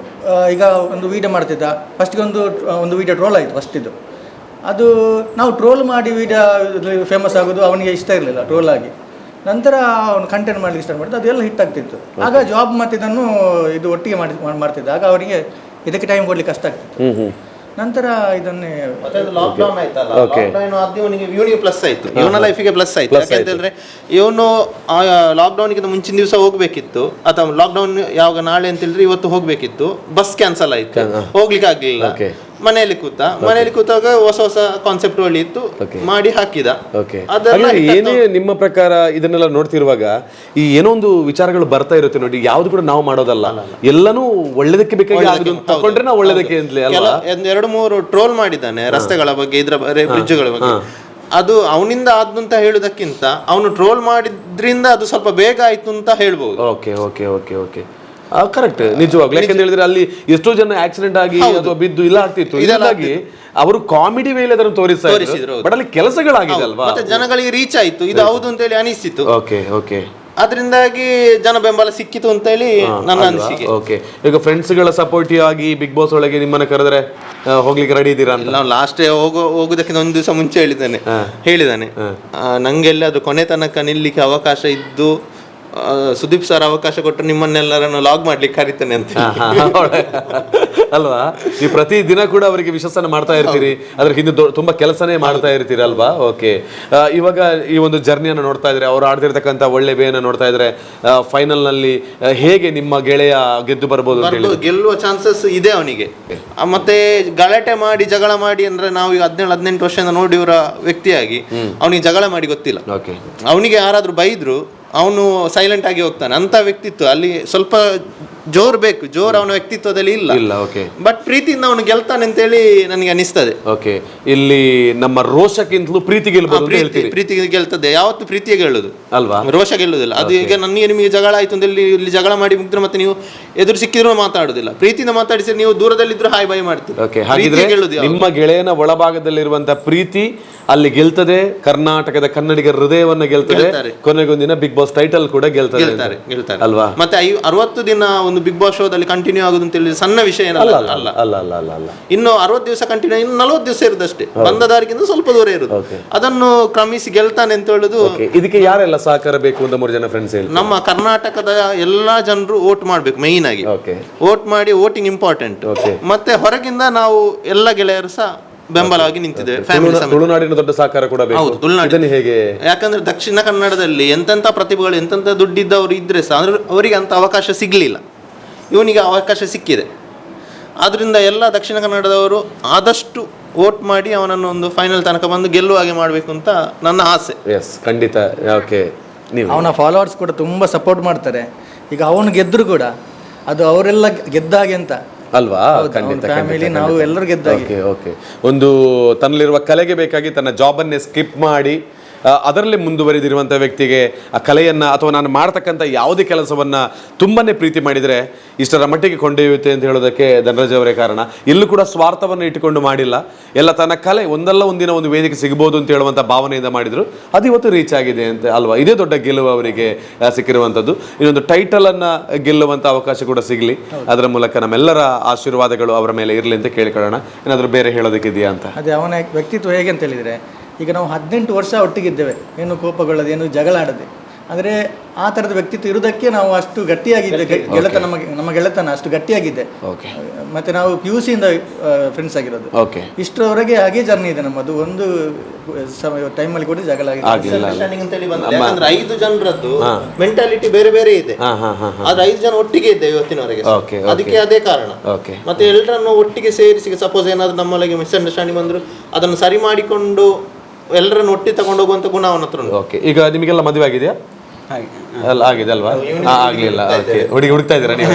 ಈಗ ಒಂದು ವೀಡಿಯೋ ಮಾಡ್ತಿದ್ದ. ಫಸ್ಟಿಗೆ ಒಂದು ವೀಡಿಯೋ ಟ್ರೋಲ್ ಆಯಿತು ಫಸ್ಟಿದ್ದು. ಅದು ನಾವು ಟ್ರೋಲ್ ಮಾಡಿ ವೀಡಿಯೋ ಫೇಮಸ್ ಆಗೋದು ಅವನಿಗೆ ಇಷ್ಟ ಇರಲಿಲ್ಲ, ಟ್ರೋಲ್ ಆಗಿ. ನಂತರ ಅವನು ಕಂಟೆಂಟ್ ಮಾಡಲಿಕ್ಕೆ ಸ್ಟಾರ್ಟ್ ಮಾಡಿದ್ದು, ಅದೆಲ್ಲ ಹಿಟ್ ಆಗ್ತಿತ್ತು. ಆಗ ಜಾಬ್ ಮತ್ತು ಇದನ್ನು ಇದು ಒಟ್ಟಿಗೆ ಮಾಡ್ತಿದ್ದ. ಆಗ ಅವನಿಗೆ ಇದಕ್ಕೆ ಟೈಮ್ ಕೊಡ್ಲಿಕ್ಕೆ ಕಷ್ಟ ಆಗ್ತಿತ್ತು. ನಂತರ ಇದನ್ನೇ ಲಾಕ್ಡೌನ್ ಆಯ್ತಲ್ಲ, ಲಾಕ್ಡೌನ್ ಆದ್ಮೇಲೆ ಇವನಿಗೆ ಪ್ಲಸ್ ಆಯ್ತು, ಇವನ ಲೈಫಿಗೆ ಪ್ಲಸ್ ಆಯ್ತು. ಯಾಕಂತಂದ್ರೆ ಇವನು ಲಾಕ್ಡೌನ್ಗಿಂತ ಮುಂಚಿನ ದಿವಸ ಹೋಗ್ಬೇಕಿತ್ತು, ಅಥವಾ ಲಾಕ್ಡೌನ್ ಯಾವಾಗ ನಾಳೆ ಅಂತ ಹೇಳಿದ್ರೆ ಇವತ್ತು ಹೋಗ್ಬೇಕಿತ್ತು. ಬಸ್ ಕ್ಯಾನ್ಸಲ್ ಆಯ್ತು, ಹೋಗ್ಲಿಕ್ಕೆ ಆಗ್ಲಿಲ್ಲ. ಮನೆಯಲ್ಲಿ ಕೂತಾಗ ಹೊಸ ಕಾನ್ಸೆಪ್ಟ್ ಒಳ್ಳೆ ಇತ್ತು, ಮಾಡಿ ಹಾಕಿದ. ಏನೇ ನಿಮ್ಮ ಪ್ರಕಾರ ಇದನ್ನೆಲ್ಲ ನೋಡ್ತಿರುವಾಗ ಈ ಏನೋ ಒಂದು ವಿಚಾರಗಳು ಬರ್ತಾ ಇರುತ್ತೆ ನೋಡಿ, ಯಾವ್ದು ಕೂಡ ನಾವು ಮಾಡೋದಲ್ಲ, ಎಲ್ಲಾನು ಒಳ್ಳೇದಕ್ಕೆ ಬೇಕಾಗಿ ತಗೊಂಡ್ರೆ ನಾವು ಒಳ್ಳೇದಕ್ಕೆ ಅಂತಲೇ ಅಲ್ವಾ? 2-3 ಟ್ರೋಲ್ ಮಾಡಿದ್ದಾನೆ ರಸ್ತೆಗಳ ಬಗ್ಗೆ, ಇದ್ರ ಬ್ರಿಡ್ಜ್ಗಳ ಬಗ್ಗೆ. ಅದು ಅವನಿಂದ ಆದ್ದು ಅಂತ ಹೇಳುದಕ್ಕಿಂತ ಅವನು ಟ್ರೋಲ್ ಮಾಡಿದ್ರಿಂದ ಅದು ಸ್ವಲ್ಪ ಬೇಗ ಆಯ್ತು ಅಂತ ಹೇಳ್ಬೋದು. Okay okay okay okay, correct. ನಿಜವಾಗ್ಲೂ ಯಾಕಂತ ಹೇಳಿದ್ರೆ ಅಲ್ಲಿ ಎಷ್ಟೋ ಜನ ಆಕ್ಸಿಡೆಂಟ್ ಆಗಿ ಅಥವಾ ಬಿದ್ದು ಇಲ್ಲ ಆಗ್ತಿತ್ತು. ಇದಕ್ಕಾಗಿ ಅವರು ಕಾಮಿಡಿ ವೇಲೆ ಅದನ್ನು ತೋರಿಸಿದ್ರು, ಬಟ್ ಅಲ್ಲಿ ಕೆಲಸಗಳಾಗಿದೆ ಅಲ್ವಾ, ಮತ್ತೆ ಜನಗಳಿಗೆ ರೀಚ್ ಆಯ್ತು, ಇದು ಹೌದು ಅಂತ ಹೇಳಿ ಅನಿಸಿತು. ಓಕೆ ಓಕೆ, ಅದರಿಂದಾಗಿ ಜನ ಬೆಂಬಲ ಸಿಕ್ಕಿತು ಅಂತ ಹೇಳಿ ನನ್ನ ಅನಿಸಿಕೆ. ಓಕೆ. ಈಗ ಫ್ರೆಂಡ್ಸ್ಗಳ ಸಪೋರ್ಟಿವ್ ಆಗಿ ಬಿಗ್ ಬಾಸ್ ಒಳಗೆ ನಿಮ್ಮನ್ನ ಕರೆದ್ರೆ ಹೋಗ್ಲಿಕ್ಕೆ ರೆಡಿ ಇದ್ದೀರಾ? ನಾವು ಲಾಸ್ಟ್ ಹೋಗೋದಕ್ಕಿಂತ ಒಂದು ದಿವಸ ಮುಂಚೆ ಹೇಳಿದ್ದಾನೆ ನಂಗೆಲ್ಲ ಅದು ಕೊನೆ ತನಕ ನಿಲ್ಲಿಕ್ಕೆ ಅವಕಾಶ ಇದ್ದು ಸುದೀಪ್ ಸರ್ ಅವಕಾಶ ಕೊಟ್ಟರೆ ನಿಮ್ಮನ್ನೆಲ್ಲರನ್ನು ಲಾಗ್ ಮಾಡ್ಲಿಕ್ಕೆ ಕರಿತಾನೆ ಅಂತ ಅಲ್ವಾ? ನೀವು ಪ್ರತಿ ದಿನ ಕೂಡ ಅವರಿಗೆ ವಿಶ್ವಾಸನ ಮಾಡ್ತಾ ಇರ್ತೀರಿ, ಅದ್ರ ಹಿಂದೆ ತುಂಬಾ ಕೆಲಸನೇ ಮಾಡ್ತಾ ಇರ್ತೀರಿ ಅಲ್ವಾ? ಓಕೆ. ಇವಾಗ ಈ ಒಂದು ಜರ್ನಿಯನ್ನು ನೋಡ್ತಾ ಇದ್ರೆ, ಅವ್ರು ಆಡ್ತಿರ್ತಕ್ಕಂಥ ಒಳ್ಳೆ ವೇನ ನೋಡ್ತಾ ಇದ್ರೆ, ಫೈನಲ್ ನಲ್ಲಿ ಹೇಗೆ ನಿಮ್ಮ ಗೆಳೆಯ ಗೆದ್ದು ಬರ್ಬೋದು? ಗೆಲ್ಲುವ ಚಾನ್ಸಸ್ ಇದೆ ಅವನಿಗೆ. ಮತ್ತೆ ಗಲಾಟೆ ಮಾಡಿ ಜಗಳ ಮಾಡಿ ಅಂದ್ರೆ ನಾವು ಈಗ 17-18 ವರ್ಷದಿಂದ ನೋಡಿವರ ವ್ಯಕ್ತಿಯಾಗಿ ಅವನಿಗೆ ಜಗಳ ಮಾಡಿ ಗೊತ್ತಿಲ್ಲ. ಅವನಿಗೆ ಯಾರಾದ್ರೂ ಬೈದ್ರು ಅವನು ಸೈಲೆಂಟ್ ಆಗಿ ಹೋಗ್ತಾನೆ, ಅಂತ ವ್ಯಕ್ತಿತ್ವ. ಅಲ್ಲಿ ಸ್ವಲ್ಪ ಜೋರ್ ಬೇಕು, ಜೋರ್ ಅವನ ವ್ಯಕ್ತಿತ್ವದಲ್ಲಿ ಇಲ್ಲ. ಬಟ್ ಪ್ರೀತಿಯಿಂದ ಅವನು ಗೆಲ್ತಾನೆ ಅಂತೇಳಿ ನನಗೆ ಅನಿಸ್ತದೆ. ಓಕೆ. ಇಲ್ಲಿ ನಮ್ಮ ರೋಷಕ್ಕಿಂತಲೂ ಪ್ರೀತಿ ಪ್ರೀತಿಗೆ ಗೆಲ್ತದೆ. ಯಾವತ್ತು ಪ್ರೀತಿಗೆ ಗೆಲ್ಲುದು ಅಲ್ವಾ, ರೋಷ ಗೆಲ್ಲುದಿಲ್ಲ. ಅದು ಈಗ ನಿಮಗೆ ಜಗಳ ಆಯ್ತು ಅಂತ ಇಲ್ಲಿ ಜಗಳ ಮಾಡಿ ಮುಗಿದ್ರೆ ಮತ್ತೆ ನೀವು ಎದುರು ಸಿಕ್ಕಿದ್ರು ಮಾತಾಡುದಿಲ್ಲ. ಪ್ರೀತಿಯಿಂದ ಮಾತಾಡಿಸಿ ನೀವು ದೂರದಲ್ಲಿದ್ರು ಹಾಯ್ ಬಾಯ್ ಮಾಡ್ತೀವಿ. ನಿಮ್ಮ ಗೆಳೆಯನ ಒಳಭಾಗದಲ್ಲಿರುವಂತ ಪ್ರೀತಿ ಅಲ್ಲಿ ಗೆಲ್ತದೆ, ಕರ್ನಾಟಕದ ಕನ್ನಡಿಗರ ಹೃದಯವನ್ನು ಗೆಲ್ತದೆ, ಕೊನೆಗೊಂದಿನ ಬಿಗ್ ಬಾಸ್ ಟೈಟಲ್ ಕೂಡ ಗೆಲ್ತಾರೆ ಅಲ್ವಾ? ಮತ್ತೆ 60 ದಿನ ಒಂದು ಬಿಗ್ ಬಾಸ್ ಶೋದಲ್ಲಿ ಕಂಟಿನ್ಯೂ ಆಗುದು ಅಂತ ಹೇಳಿ ಸಣ್ಣ ವಿಷಯ ಅಲ್ಲ. ಇನ್ನು 60 ದಿವಸ ಕಂಟಿನ್ಯೂ, ಇನ್ನು 40 ದಿವಸ ಇರುದಷ್ಟೇ, ಬಂದ ದಾರಿಗಿಂತ ಸ್ವಲ್ಪ ದೂರ ಇರುದು. ಅದನ್ನು ಕ್ರಮಿಸಿ ಗೆಲ್ತಾನೆ ಅಂತ ಹೇಳುದು. ಇದಕ್ಕೆ ಯಾರೆಲ್ಲ ಸಹಕಾರ ಬೇಕು ಅಂತ 3 ಜನ ಫ್ರೆಂಡ್ಸ್ ಹೇಳಿ. ನಮ್ಮ ಕರ್ನಾಟಕದ ಎಲ್ಲಾ ಜನರು ವೋಟ್ ಮಾಡ್ಬೇಕು, ಮೈನ್ ಆಗಿ ವೋಟ್ ಮಾಡಿ. Voting important. ಮತ್ತೆ ಹೊರಗಿಂದ ನಾವು ಎಲ್ಲ ಗೆಳೆಯರು ಸಹ ಬೆಂಬಲವಾಗಿ ನಿಂತಿದೆ. ತುಳುನಾಡಿನ ದೊಡ್ಡ ಸಹಕಾರ ಕೂಡ ಬೇಕು. ಹೌದು, ತುಳುನಾಡಿನ ಹೇಗೆ? ಯಾಕಂದ್ರೆ ದಕ್ಷಿಣ ಕನ್ನಡದಲ್ಲಿ ಎಂತೆಂಥ ಪ್ರತಿಭೆಗಳು, ಎಂತೆಂಥ ದುಡ್ಡಿದ್ದವರು ಇದ್ರೆ ಸಹ ಅವರಿಗೆ ಅಂತ ಅವಕಾಶ ಸಿಗ್ಲಿಲ್ಲ. ಇವನಿಗೆ ಅವಕಾಶ ಸಿಕ್ಕಿದೆ. ಆದ್ರಿಂದ ಎಲ್ಲ ದಕ್ಷಿಣ ಕನ್ನಡದವರು ಆದಷ್ಟು ವೋಟ್ ಮಾಡಿ ಅವನನ್ನು ಒಂದು ಫೈನಲ್ ತನಕ ಬಂದು ಗೆಲ್ಲುವ ಹಾಗೆ ಮಾಡಬೇಕು ಅಂತ ನನ್ನ ಆಸೆ. ಎಸ್, ಖಂಡಿತ. ಓಕೆ. ನೀವು ಅವನ ಫಾಲೋವರ್ಸ್ ಕೂಡ ತುಂಬ ಸಪೋರ್ಟ್ ಮಾಡ್ತಾರೆ. ಈಗ ಅವನು ಗೆದ್ದರು ಕೂಡ ಅದು ಅವರೆಲ್ಲ ಗೆದ್ದಾಗೆ ಅಂತ ಅಲ್ವಾ? ಖಂಡಿತ ಫ್ಯಾಮಿಲಿ ನಾವು ಎಲ್ಲರೂ ಗೆದ್ದಾಗೆ. Okay okay. ಒಂದು ತನ್ನಲ್ಲಿರುವ ಕಲೆಗೆ ಬೇಕಾಗಿ ತನ್ನ ಜಾಬನ್ನೇ ಸ್ಕಿಪ್ ಮಾಡಿ ಅದರಲ್ಲೇ ಮುಂದುವರಿದಿರುವಂಥ ವ್ಯಕ್ತಿಗೆ ಆ ಕಲೆಯನ್ನು ಅಥವಾ ನಾನು ಮಾಡ್ತಕ್ಕಂಥ ಯಾವುದೇ ಕೆಲಸವನ್ನು ತುಂಬಾ ಪ್ರೀತಿ ಮಾಡಿದರೆ ಇಷ್ಟರ ಮಟ್ಟಿಗೆ ಕೊಂಡೊಯ್ಯುತ್ತೆ ಅಂತ ಹೇಳೋದಕ್ಕೆ ಧನರಾಜ್ ಅವರೇ ಕಾರಣ. ಎಲ್ಲೂ ಕೂಡ ಸ್ವಾರ್ಥವನ್ನು ಇಟ್ಟುಕೊಂಡು ಮಾಡಿಲ್ಲ, ಎಲ್ಲ ತನ್ನ ಕಲೆ ಒಂದಲ್ಲ ಒಂದಿನ ಒಂದು ವೇದಿಕೆ ಸಿಗ್ಬೋದು ಅಂತ ಹೇಳುವಂಥ ಭಾವನೆಯಿಂದ ಮಾಡಿದರು. ಅದು ಇವತ್ತು ರೀಚ್ ಆಗಿದೆ ಅಂತ ಅಲ್ವಾ? ಇದೇ ದೊಡ್ಡ ಗೆಲುವು ಅವರಿಗೆ ಸಿಕ್ಕಿರುವಂಥದ್ದು. ಇನ್ನೊಂದು ಟೈಟಲನ್ನು ಗೆಲ್ಲುವಂಥ ಅವಕಾಶ ಕೂಡ ಸಿಗಲಿ, ಅದರ ಮೂಲಕ ನಮ್ಮೆಲ್ಲರ ಆಶೀರ್ವಾದಗಳು ಅವರ ಮೇಲೆ ಇರಲಿ ಅಂತ ಕೇಳ್ಕೊಳ್ಳೋಣ. ಏನಾದರೂ ಬೇರೆ ಹೇಳೋದಕ್ಕಿದೆಯಾ ಅಂತ? ಅದೇ ಅವನ ವ್ಯಕ್ತಿತ್ವ ಹೇಗೆ ಅಂತ ಹೇಳಿದರೆ, ಈಗ ನಾವು 18 ವರ್ಷ ಒಟ್ಟಿಗಿದ್ದೇವೆ, ಏನು ಕೋಪಗೊಳ್ಳದೆ, ಏನು ಜಗಳ ಆಡದೆ. ಅಂದರೆ ಆ ಥರದ ವ್ಯಕ್ತಿತ್ವ ಇರುವುದಕ್ಕೆ ನಾವು ಅಷ್ಟು ಗಟ್ಟಿಯಾಗಿದ್ದೆ, ಗೆಳೆತನ ನಮ್ಮ ಗೆಳೆತನ ಅಷ್ಟು ಗಟ್ಟಿಯಾಗಿದೆ. ಓಕೆ. ಮತ್ತು ನಾವು PUC ಇಂದ ಫ್ರೆಂಡ್ಸ್ ಆಗಿರೋದು. ಓಕೆ. ಇಷ್ಟರವರೆಗೆ ಹಾಗೆ ಜರ್ನಿ ಇದೆ ನಮ್ಮದು. ಒಂದು ಟೈಮಲ್ಲಿ ಕೂಡ ಜಗಳ ಆಗಿಲ್ಲ. ಅಂತೇಳಿ ಬಂದ್ರೆ ಯಾಕಂದ್ರೆ 5 ಜನರದ್ದು ಮೆಂಟಾಲಿಟಿ ಬೇರೆ ಬೇರೆ ಇದೆ. ಆದ್ರೆ 5 ಜನ ಒಟ್ಟಿಗೆ ಇದ್ದೇವೆ ಇವತ್ತಿನವರೆಗೆ, ಅದಕ್ಕೆ ಅದೇ ಕಾರಣ. ಮತ್ತೆ ಎಲ್ಲರನ್ನು ಒಟ್ಟಿಗೆ ಸೇರಿಸಿ, ಸಪೋಸ್ ಏನಾದ್ರು ನಮ್ಮೊಳಗೆ ಮಿಸ್ಅಂಡರ್ಸ್ಟ್ಯಾಂಡಿಂಗ್ ಬಂದ್ರು ಅದನ್ನು ಸರಿ ಮಾಡಿಕೊಂಡು ಎಲ್ಲರನ್ನು ಒಟ್ಟಿಗೆ ತಗೊಂಡು ಹೋಗುವಂತ ಗುಣ ಅವನ ಹತ್ರ ಉಂಟು. ಓಕೆ. ಈಗ ನಿಮಗೆಲ್ಲ ಮದುವೆ ಆಗಿದೆಯಾ? ಅಲ್ಲ ಆಗಿದೆ ಅಲ್ವಾ? ಆಗ್ಲಿಲ್ಲ. ಓಕೆ. ಹುಡುಕ್ತಾ ಇದ್ದೀರಾ ನೀವು?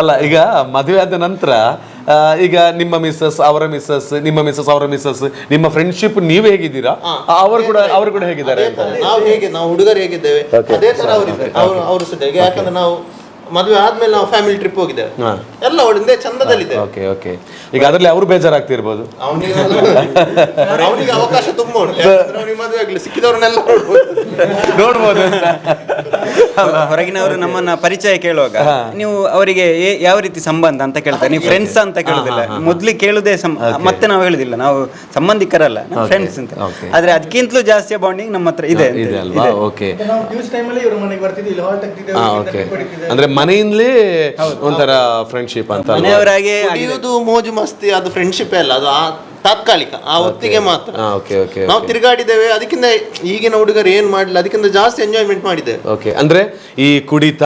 ಅಲ್ಲ, ಈಗ ಮದುವೆ ಆದ ನಂತರ ಈಗ ನಿಮ್ಮ ಮಿಸ್ಸಸ್, ಅವರ ಮಿಸ್ಸಸ್, ನಿಮ್ಮ ಮಿಸ್ಸಸ್, ಅವರ ಮಿಸ್ಸಸ್, ನಿಮ್ಮ ಫ್ರೆಂಡ್ಶಿಪ್ ನೀವು ಹೇಗಿದ್ದೀರಾ, ಅವರು ಕೂಡ ಹೇಗಿದ್ದಾರೆ? ನಾವು ಹುಡುಗರು ಹೇಗಿದ್ದೇವೆ ಅದೇ ತರ ಅವರು ಸಹ. ಯಾಕಂದ್ರೆ ನಾವು ಮದುವೆ ಆದ್ಮೇಲೆ ನಾವು ಫ್ಯಾಮಿಲಿ ಟ್ರಿಪ್ ಹೋಗಿದ್ದೇವೆ, ಎಲ್ಲ ಒಂದೇ ಚಂದದಲ್ಲಿದೆ. Okay okay. ಈಗ ಅದರಲ್ಲಿ ಅವರು ಬೇಜಾರಾಗ್ತಿರ್ಬೋದು. ಅವನಿಗೆ ಅವಕಾಶ ತುಂಬ ಉಂಟು, ಅವನಿಗೆ ಮದುವೆ ಆಗ್ಲಿ ಸಿಕ್ಕಿದವ್ರನ್ನೆಲ್ಲ ನೋಡ್ಬೋದು. ಹೊರಗಿನವರು ನಮ್ಮನ್ನ ಪರಿಚಯ ಕೇಳುವಾಗ ನೀವು ಅವರಿಗೆ ಯಾವ ರೀತಿ ಸಂಬಂಧ ಅಂತ ಕೇಳ್ತಾರೆ, ನೀವು ಫ್ರೆಂಡ್ಸ್ ಅಂತ ಕೇಳುದಿಲ್ಲ. ಮೊದ್ಲಿಗೆ ಕೇಳುದೇ ಮತ್ತೆ ನಾವು ಹೇಳುದಿಲ್ಲ ನಾವು ಸಂಬಂಧಿಕರಲ್ಲ, ನಾವು ಫ್ರೆಂಡ್ಸ್ ಅಂತ. ಆದ್ರೆ ಅದಕ್ಕಿಂತಲೂ ಜಾಸ್ತಿ ಬಾಂಡಿಂಗ್ ನಮ್ಮ ಹತ್ರ ಇದೆ ಅಲ್ವಾ? ಓಕೆ. ಅಂದ್ರೆ ಮನೆಯಿಂದಲೇ ಒಂಥರ ಫ್ರೆಂಡ್ಶಿಪ್ ಅಂತ, ಮನೆಯವರಾಗೆ ಕುಡಿಯುವುದು ಮೋಜು ಮಸ್ತಿ, ಅದು ಫ್ರೆಂಡ್ಶಿಪ್ ಅಲ್ಲ, ಅದು ತಾತ್ಕಾಲಿಕ, ಆ ಹೊತ್ತಿಗೆ ಮಾತ್ರ. ನಾವು ತಿರುಗಾಡಿದ್ದೇವೆ, ಅದಕ್ಕಿಂತ ಈಗಿನ ಹುಡುಗರು ಏನ್ ಮಾಡಲಿಲ್ಲ, ಅದಕ್ಕಿಂತ ಜಾಸ್ತಿ ಎಂಜಾಯ್ಮೆಂಟ್ ಮಾಡಿದ್ದೇವೆ. ಓಕೆ. ಅಂದ್ರೆ ಈ ಕುಡಿತ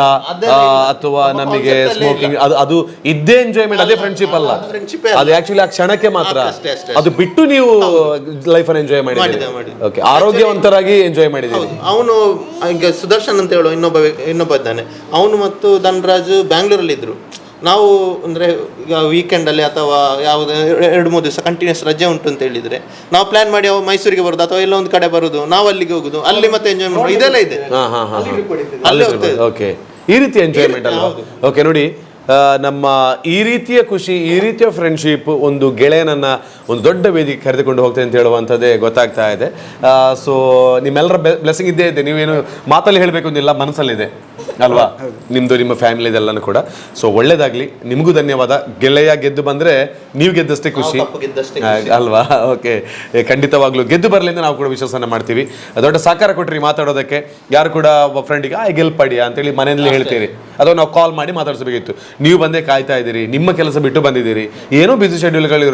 ಅಥವಾ ನಮಗೆ ಸ್ಮೋಕಿಂಗ್ ಅದು ಇದ್ದೇ ಎಂಜಾಯ್ಮೆಂಟ್, ಅದೇ ಫ್ರೆಂಡ್ಶಿಪ್ ಅಲ್ಲ. ಅದು ಆಕ್ಚುಲಿ ಆ ಕ್ಷಣಕ್ಕೆ ಮಾತ್ರ, ಅದು ಬಿಟ್ಟು ನೀವು ಲೈಫ್ ಅನ್ನು ಎಂಜಾಯ್ ಮಾಡಿದ್ದೀರಿ. ಓಕೆ. ಆರೋಗ್ಯವಂತರಾಗಿ ಎಂಜಾಯ್ ಮಾಡಿದ್ದೀರಿ. ಅವನು ಈಗ ಸುದರ್ಶನ್ ಅಂತ ಹೇಳೋ ಇನ್ನೊಬ್ಬ ಇದ್ದಾನೆ, ಅವನು ಮತ್ತು ಧನರಾಜ್ ಬ್ಯಾಂಗ್ಳೂರಲ್ಲಿ ಇದ್ರು. ನಾವು ಅಂದರೆ ಈಗ ವೀಕೆಂಡಲ್ಲಿ ಅಥವಾ ಯಾವುದು 2-3 ದಿವಸ ಕಂಟಿನ್ಯೂಸ್ ರಜೆ ಉಂಟು ಅಂತ ಹೇಳಿದರೆ ನಾವು ಪ್ಲಾನ್ ಮಾಡಿ ಮೈಸೂರಿಗೆ ಬರೋದು ಅಥವಾ ಎಲ್ಲ ಒಂದು ಕಡೆ ಬರೋದು, ನಾವು ಅಲ್ಲಿಗೆ ಹೋಗೋದು, ಅಲ್ಲಿ ಮತ್ತೆ ಎಂಜಾಯ್ ಮಾಡೋದು, ಇದೆಲ್ಲ ಇದೆ. ಓಕೆ. ಈ ರೀತಿ ಎಂಜಾಯ್ಮೆಂಟ್ ಅಲ್ವಾ? ಓಕೆ. ನೋಡಿ, ನಮ್ಮ ಈ ರೀತಿಯ ಖುಷಿ, ಈ ರೀತಿಯ ಫ್ರೆಂಡ್ಶಿಪ್ ಒಂದು ಗೆಳೆಯನನ್ನು ಒಂದು ದೊಡ್ಡ ವೇದಿಕೆ ಕರೆದುಕೊಂಡು ಹೋಗ್ತದೆ ಅಂತ ಹೇಳುವಂಥದ್ದೇ ಗೊತ್ತಾಗ್ತಾ ಇದೆ. ಸೊ ನಿಮ್ಮೆಲ್ಲರ ಬ್ಲೆಸ್ಸಿಂಗ್ ಇದ್ದೇ ಇದೆ, ನೀವೇನು ಮಾತಲ್ಲಿ ಹೇಳಬೇಕು ಅಂತಿಲ್ಲ, ಮನಸ್ಸಲ್ಲಿದೆ ಅಲ್ವಾ? ನಿಮ್ಮದು, ನಿಮ್ಮ ಫ್ಯಾಮಿಲಿದೆಲ್ಲನೂ ಕೂಡ. ಸೊ ಒಳ್ಳೇದಾಗಲಿ, ನಿಮಗೂ ಧನ್ಯವಾದ. ಗೆಳೆಯ ಗೆದ್ದು ಬಂದರೆ ನೀವು ಗೆದ್ದಷ್ಟೇ ಖುಷಿ ಅಲ್ವಾ? ಓಕೆ. ಖಂಡಿತವಾಗ್ಲೂ ಗೆದ್ದು ಬರಲಿ ಅಂತ ನಾವು ಕೂಡ ವಿಶ್ವಾಸನ ಮಾಡ್ತೀವಿ. ದೊಡ್ಡ ಸಹಕಾರ ಕೊಟ್ಟರಿ ಮಾತಾಡೋದಕ್ಕೆ. ಯಾರು ಕೂಡ ಒಬ್ಬ ಫ್ರೆಂಡಿಗೆ ಗೆಲ್ಪಡಿಯಾ ಅಂತೇಳಿ ಮನೆಯಲ್ಲಿ ಹೇಳ್ತೀರಿ, ಅಥವಾ ನಾವು ಕಾಲ್ ಮಾಡಿ ಮಾತಾಡಿಸಬೇಕಿತ್ತು. ನೀವು ಬಂದೇ ಕಾಯ್ತಾ ಇದ್ದೀರಿ, ನಿಮ್ಮ ಕೆಲಸ ಬಿಟ್ಟು ಬಂದಿದ್ದೀರಿ, ಏನೋ ಬಿಸಿ ಶೆಡ್ಯೂಲ್ಗಳು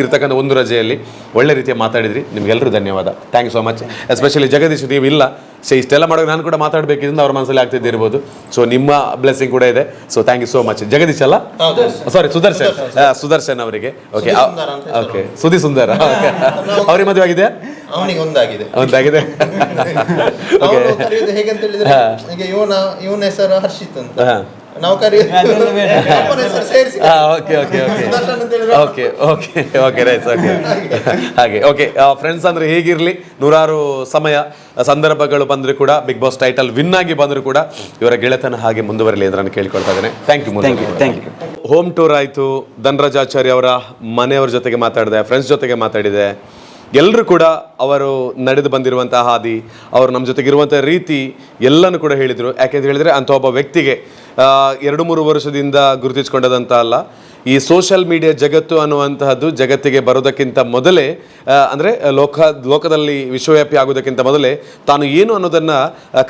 ಇರ್ತಕ್ಕಂಥ ಒಂದು ರಜೆಯಲ್ಲಿ ಒಳ್ಳೆ ರೀತಿಯ ಮಾತಾಡಿದ್ರಿ. ನಿಮಗೆಲ್ಲರೂ ಧನ್ಯವಾದ. Thank you so much. Especially Jagadish, ನೀವು ಇಲ್ಲ, ಸೊ ಇಷ್ಟೆಲ್ಲ ಮಾಡೋಕೆ ನಾನು ಕೂಡ ಮಾತಾಡಬೇಕಿದ್ರೆ ಅವ್ರ ಮನಸ್ಸಲ್ಲಿ ಆಗ್ತಿದ್ದಿರ್ಬೋದು. ಸೊ ನಿಮ್ಮ ಬ್ಲೆಸ್ಸಿಂಗ್ ಕೂಡ ಇದೆ. So thank you so much. Jagadish ಅಲ್ಲ, ಸಾರಿ ಸುದರ್ಶನ್ ಅವರಿಗೆ. Okay okay. ಸುದಿ ಸುಂದರ ಅವ್ರಿಗೆ ಮದುವೆ ಆಗಿದೆ? ಅವನಿಗೆ ಒಂದಾಗಿದೆ. ಹೇಗಂತ ಹೇಳಿದ್ರೆ ಈಗ ಇವನ ಹೆಸರು ಹರ್ಷಿತ್ ಅಂತ, ನಾವು ಹಾಗೆ. ಓಕೆ ಫ್ರೆಂಡ್ಸ್, ಅಂದ್ರೆ ಹೇಗಿರ್ಲಿ, ನೂರಾರು ಸಮಯ ಸಂದರ್ಭಗಳು ಬಂದರೂ ಕೂಡ, ಬಿಗ್ ಬಾಸ್ ಟೈಟಲ್ ವಿನ್ ಆಗಿ ಬಂದರೂ ಕೂಡ ಇವರ ಗೆಳೆತನ ಹಾಗೆ ಮುಂದುವರಲಿ ಅಂತ ನಾನು ಕೇಳ್ಕೊಳ್ತಾ ಇದ್ದೇನೆ. Thank you. ಹೋಮ್ ಟೂರ್ ಆಯಿತು, ಧನರಾಜ್ ಆಚಾರ್ಯ ಅವರ ಮನೆಯವ್ರ ಜೊತೆಗೆ ಮಾತಾಡಿದೆ, ಫ್ರೆಂಡ್ಸ್ ಜೊತೆಗೆ ಮಾತಾಡಿದೆ. ಎಲ್ಲರೂ ಕೂಡ ಅವರು ನಡೆದು ಬಂದಿರುವಂಥ ಹಾದಿ, ಅವರು ನಮ್ಮ ಜೊತೆಗಿರುವಂಥ ರೀತಿ ಎಲ್ಲನೂ ಕೂಡ ಹೇಳಿದರು. ಯಾಕೆಂತ ಹೇಳಿದರೆ, ಅಂಥ ಒಬ್ಬ ವ್ಯಕ್ತಿಗೆ 2-3 ವರ್ಷದಿಂದ ಗುರುತಿಸಿಕೊಂಡದಂತ ಅಲ್ಲ, ಈ ಸೋಷಿಯಲ್ ಮೀಡಿಯಾ ಜಗತ್ತು ಅನ್ನುವಂತಹದ್ದು ಜಗತ್ತಿಗೆ ಬರೋದಕ್ಕಿಂತ ಮೊದಲೇ, ಅಂದರೆ ಲೋಕದಲ್ಲಿ ವಿಶ್ವವ್ಯಾಪಿ ಆಗೋದಕ್ಕಿಂತ ಮೊದಲೇ ತಾನು ಏನು ಅನ್ನೋದನ್ನು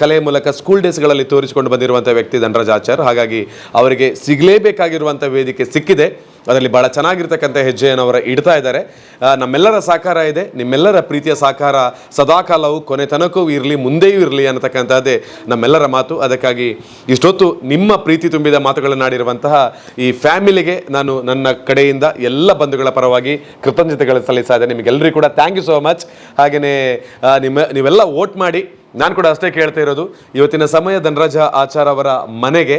ಕಲೆಯ ಮೂಲಕ ಸ್ಕೂಲ್ ಡೇಸ್ಗಳಲ್ಲಿ ತೋರಿಸಿಕೊಂಡು ಬಂದಿರುವಂಥ ವ್ಯಕ್ತಿ ಧನರಾಜ್ ಆಚಾರ್. ಹಾಗಾಗಿ ಅವರಿಗೆ ಸಿಗಲೇಬೇಕಾಗಿರುವಂಥ ವೇದಿಕೆ ಸಿಕ್ಕಿದೆ. ಅದರಲ್ಲಿ ಭಾಳ ಚೆನ್ನಾಗಿರ್ತಕ್ಕಂಥ ಹೆಜ್ಜೆಯನ್ನು ಅವರ ಇಡ್ತಾ ಇದ್ದಾರೆ. ನಮ್ಮೆಲ್ಲರ ಸಹಕಾರ ಇದೆ, ನಿಮ್ಮೆಲ್ಲರ ಪ್ರೀತಿಯ ಸಹಕಾರ ಸದಾಕಾಲವು ಕೊನೆ ತನಕವೂ ಇರಲಿ, ಮುಂದೆಯೂ ಇರಲಿ ಅನ್ನತಕ್ಕಂಥದ್ದೇ ನಮ್ಮೆಲ್ಲರ ಮಾತು. ಅದಕ್ಕಾಗಿ ಇಷ್ಟೊತ್ತು ನಿಮ್ಮ ಪ್ರೀತಿ ತುಂಬಿದ ಮಾತುಗಳನ್ನಾಡಿರುವಂತಹ ಈ ಫ್ಯಾಮಿಲಿಗೆ ನಾನು ನನ್ನ ಕಡೆಯಿಂದ ಎಲ್ಲ ಬಂಧುಗಳ ಪರವಾಗಿ ಕೃತಜ್ಞತೆಗಳನ್ನು ಸಲ್ಲಿಸ್ತಾ ಇದ್ದೇನೆ. ನಿಮಗೆಲ್ಲರಿಗೂ ಕೂಡ ಥ್ಯಾಂಕ್ ಯು ಸೋ ಮಚ್. ಹಾಗೆಯೇ ನೀವೆಲ್ಲ ವೋಟ್ ಮಾಡಿ. ನಾನು ಕೂಡ ಅಷ್ಟೇ ಕೇಳ್ತಾ ಇರೋದು, ಇವತ್ತಿನ ಸಮಯ ಧನರಾಜ ಆಚಾರ್ ಅವರ ಮನೆಗೆ.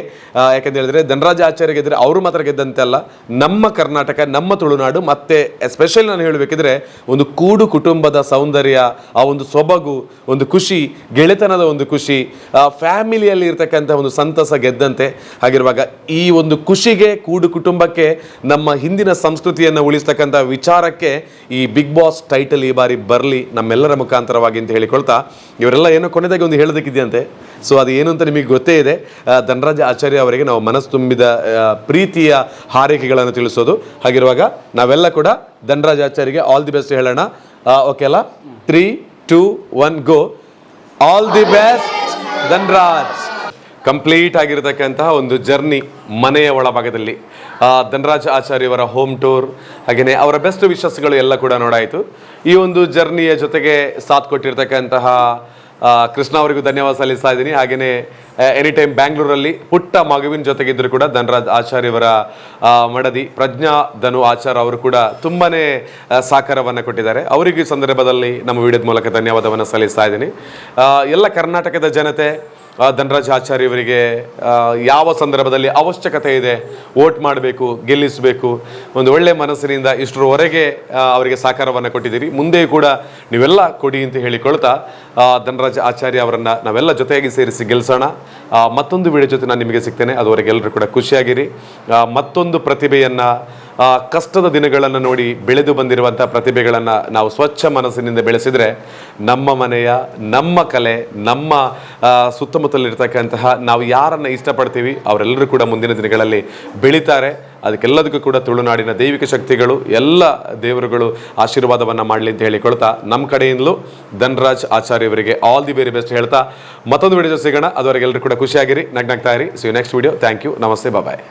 ಯಾಕೆಂತ ಹೇಳಿದ್ರೆ ಧನರಾಜ ಆಚಾರ್ಯ ಗೆದ್ದರೆ ಅವರು ಮಾತ್ರ ಗೆದ್ದಂತೆ ಅಲ್ಲ, ನಮ್ಮ ಕರ್ನಾಟಕ, ನಮ್ಮ ತುಳುನಾಡು, ಮತ್ತೆ ಎಸ್ಪೆಷಲಿ ನಾನು ಹೇಳಬೇಕಿದ್ರೆ ಒಂದು ಕೂಡು ಕುಟುಂಬದ ಸೌಂದರ್ಯ, ಆ ಒಂದು ಸೊಬಗು, ಒಂದು ಖುಷಿ, ಗೆಳೆತನದ ಒಂದು ಖುಷಿ, ಫ್ಯಾಮಿಲಿಯಲ್ಲಿ ಇರ್ತಕ್ಕಂಥ ಒಂದು ಸಂತಸ ಗೆದ್ದಂತೆ. ಹಾಗಿರುವಾಗ ಈ ಒಂದು ಖುಷಿಗೆ, ಕೂಡು ಕುಟುಂಬಕ್ಕೆ, ನಮ್ಮ ಹಿಂದಿನ ಸಂಸ್ಕೃತಿಯನ್ನು ಉಳಿಸ್ತಕ್ಕಂಥ ವಿಚಾರಕ್ಕೆ ಈ ಬಿಗ್ ಬಾಸ್ ಟೈಟಲ್ ಈ ಬಾರಿ ಬರಲಿ ನಮ್ಮೆಲ್ಲರ ಮುಖಾಂತರವಾಗಿ ಅಂತ ಹೇಳಿಕೊಳ್ತಾ, ಇವರೆಲ್ಲ ಏನೋ ಕೊನೆದಾಗಿ ಒಂದು ಹೇಳೋದಕ್ಕಿದೆಯಂತೆ. ಸೊ ಅದು ಏನು ಅಂತ ನಿಮಗೆ ಗೊತ್ತೇ ಇದೆ. ಧನರಾಜ ಆಚಾರ್ಯ ಅವರಿಗೆ ನಾವು ಮನಸ್ಸು ತುಂಬಿದ ಪ್ರೀತಿಯ ಹಾರೈಕೆಗಳನ್ನು ತಿಳಿಸೋದು. ಹಾಗಿರುವಾಗ ನಾವೆಲ್ಲ ಕೂಡ ಧನರಾಜ ಆಚಾರ್ಯಗೆ ಆಲ್ ದಿ ಬೆಸ್ಟ್ ಹೇಳೋಣ. ಓಕೆ ಅಲ್ಲ? 3, 2, 1 go. All the best Dhanraj. Complete ಆಗಿರತಕ್ಕಂತಹ ಒಂದು ಜರ್ನಿ ಮನೆಯ ಒಳಭಾಗದಲ್ಲಿ ಧನರಾಜ ಆಚಾರ್ಯವರ ಹೋಮ್ ಟೂರ್, ಹಾಗೆಯೇ ಅವರ ಬೆಸ್ಟ್ ವಿಶಸ್ಗಳು ಎಲ್ಲ ಕೂಡ ನೋಡಾಯಿತು. ಈ ಒಂದು ಜರ್ನಿಯ ಜೊತೆಗೆ ಸಾಥ್ ಕೊಟ್ಟಿರ್ತಕ್ಕಂತಹ ಕೃಷ್ಣ ಅವರಿಗೂ ಧನ್ಯವಾದ ಸಲ್ಲಿಸ್ತಾ ಇದ್ದೀನಿ. ಹಾಗೆಯೇ ಎನಿ ಟೈಮ್ ಬ್ಯಾಂಗ್ಳೂರಲ್ಲಿ ಪುಟ್ಟ ಮಗುವಿನ ಜೊತೆಗಿದ್ದರೂ ಕೂಡ ಧನರಾಜ್ ಆಚಾರ್ಯವರ ಮಡದಿ ಪ್ರಜ್ಞಾ ಧನು ಆಚಾರ್ ಅವರು ಕೂಡ ತುಂಬಾ ಸಹಕಾರವನ್ನು ಕೊಟ್ಟಿದ್ದಾರೆ. ಅವರಿಗೆ ಈ ಸಂದರ್ಭದಲ್ಲಿ ನಮ್ಮ ವಿಡಿಯೋದ ಮೂಲಕ ಧನ್ಯವಾದವನ್ನು ಸಲ್ಲಿಸ್ತಾ ಇದ್ದೀನಿ. ಎಲ್ಲ ಕರ್ನಾಟಕದ ಜನತೆ ಧನರಾಜ್ ಆಚಾರ್ಯವರಿಗೆ ಯಾವ ಸಂದರ್ಭದಲ್ಲಿ ಅವಶ್ಯಕತೆ ಇದೆ, ವೋಟ್ ಮಾಡಬೇಕು, ಗೆಲ್ಲಿಸಬೇಕು, ಒಂದು ಒಳ್ಳೆ ಮನಸ್ಸಿನಿಂದ ಇಷ್ಟರವರೆಗೆ ಅವರಿಗೆ ಸಹಕಾರವನ್ನು ಕೊಟ್ಟಿದ್ದೀರಿ. ಮುಂದೆಯೂ ಕೂಡ ನೀವೆಲ್ಲ ಕೊಡಿ ಅಂತ ಹೇಳಿಕೊಳ್ತಾ ಧನರಾಜ್ ಆಚಾರ್ಯ ಅವರನ್ನು ನಾವೆಲ್ಲ ಜೊತೆಯಾಗಿ ಸೇರಿಸಿ ಗೆಲ್ಲಿಸೋಣ. ಮತ್ತೊಂದು ವಿಡಿಯೋ ಜೊತೆ ನಾನು ನಿಮಗೆ ಸಿಗ್ತೇನೆ. ಅದುವರೆಗೆ ಎಲ್ಲರೂ ಕೂಡ ಖುಷಿಯಾಗಿರಿ. ಮತ್ತೊಂದು ಪ್ರತಿಭೆಯನ್ನು, ಕಷ್ಟದ ದಿನಗಳನ್ನು ನೋಡಿ ಬೆಳೆದು ಬಂದಿರುವಂಥ ಪ್ರತಿಭೆಗಳನ್ನು ನಾವು ಸ್ವಚ್ಛ ಮನಸ್ಸಿನಿಂದ ಬೆಳೆಸಿದರೆ ನಮ್ಮ ಮನೆಯ, ನಮ್ಮ ಕಲೆ, ನಮ್ಮ ಸುತ್ತಮುತ್ತಲಿರ್ತಕ್ಕಂತಹ ನಾವು ಯಾರನ್ನು ಇಷ್ಟಪಡ್ತೀವಿ ಅವರೆಲ್ಲರೂ ಕೂಡ ಮುಂದಿನ ದಿನಗಳಲ್ಲಿ ಬೆಳೀತಾರೆ. ಅದಕ್ಕೆಲ್ಲದಕ್ಕೂ ಕೂಡ ತುಳುನಾಡಿನ ದೈವಿಕ ಶಕ್ತಿಗಳು, ಎಲ್ಲ ದೇವರುಗಳು ಆಶೀರ್ವಾದವನ್ನು ಮಾಡಲಿ ಅಂತ ಹೇಳಿಕೊಳ್ತಾ ನಮ್ಮ ಕಡೆಯಿಂದಲೂ ಧನರಾಜ್ ಆಚಾರ್ಯವರಿಗೆ ಆಲ್ ದಿ ವೆರಿ ಬೆಸ್ಟ್ ಹೇಳ್ತಾ ಮತ್ತೊಂದು ವಿಡಿಯೋ ಸಿಗೋಣ. ಅದುವರೆಗೆ ಎಲ್ಲರೂ ಕೂಡ ಖುಷಿಯಾಗಿರಿ, ನಗ್ನಾಗ್ತಾ ಇರಿ. See you next video. Thank you. ನಮಸ್ತೆ. ಬಾಯ್.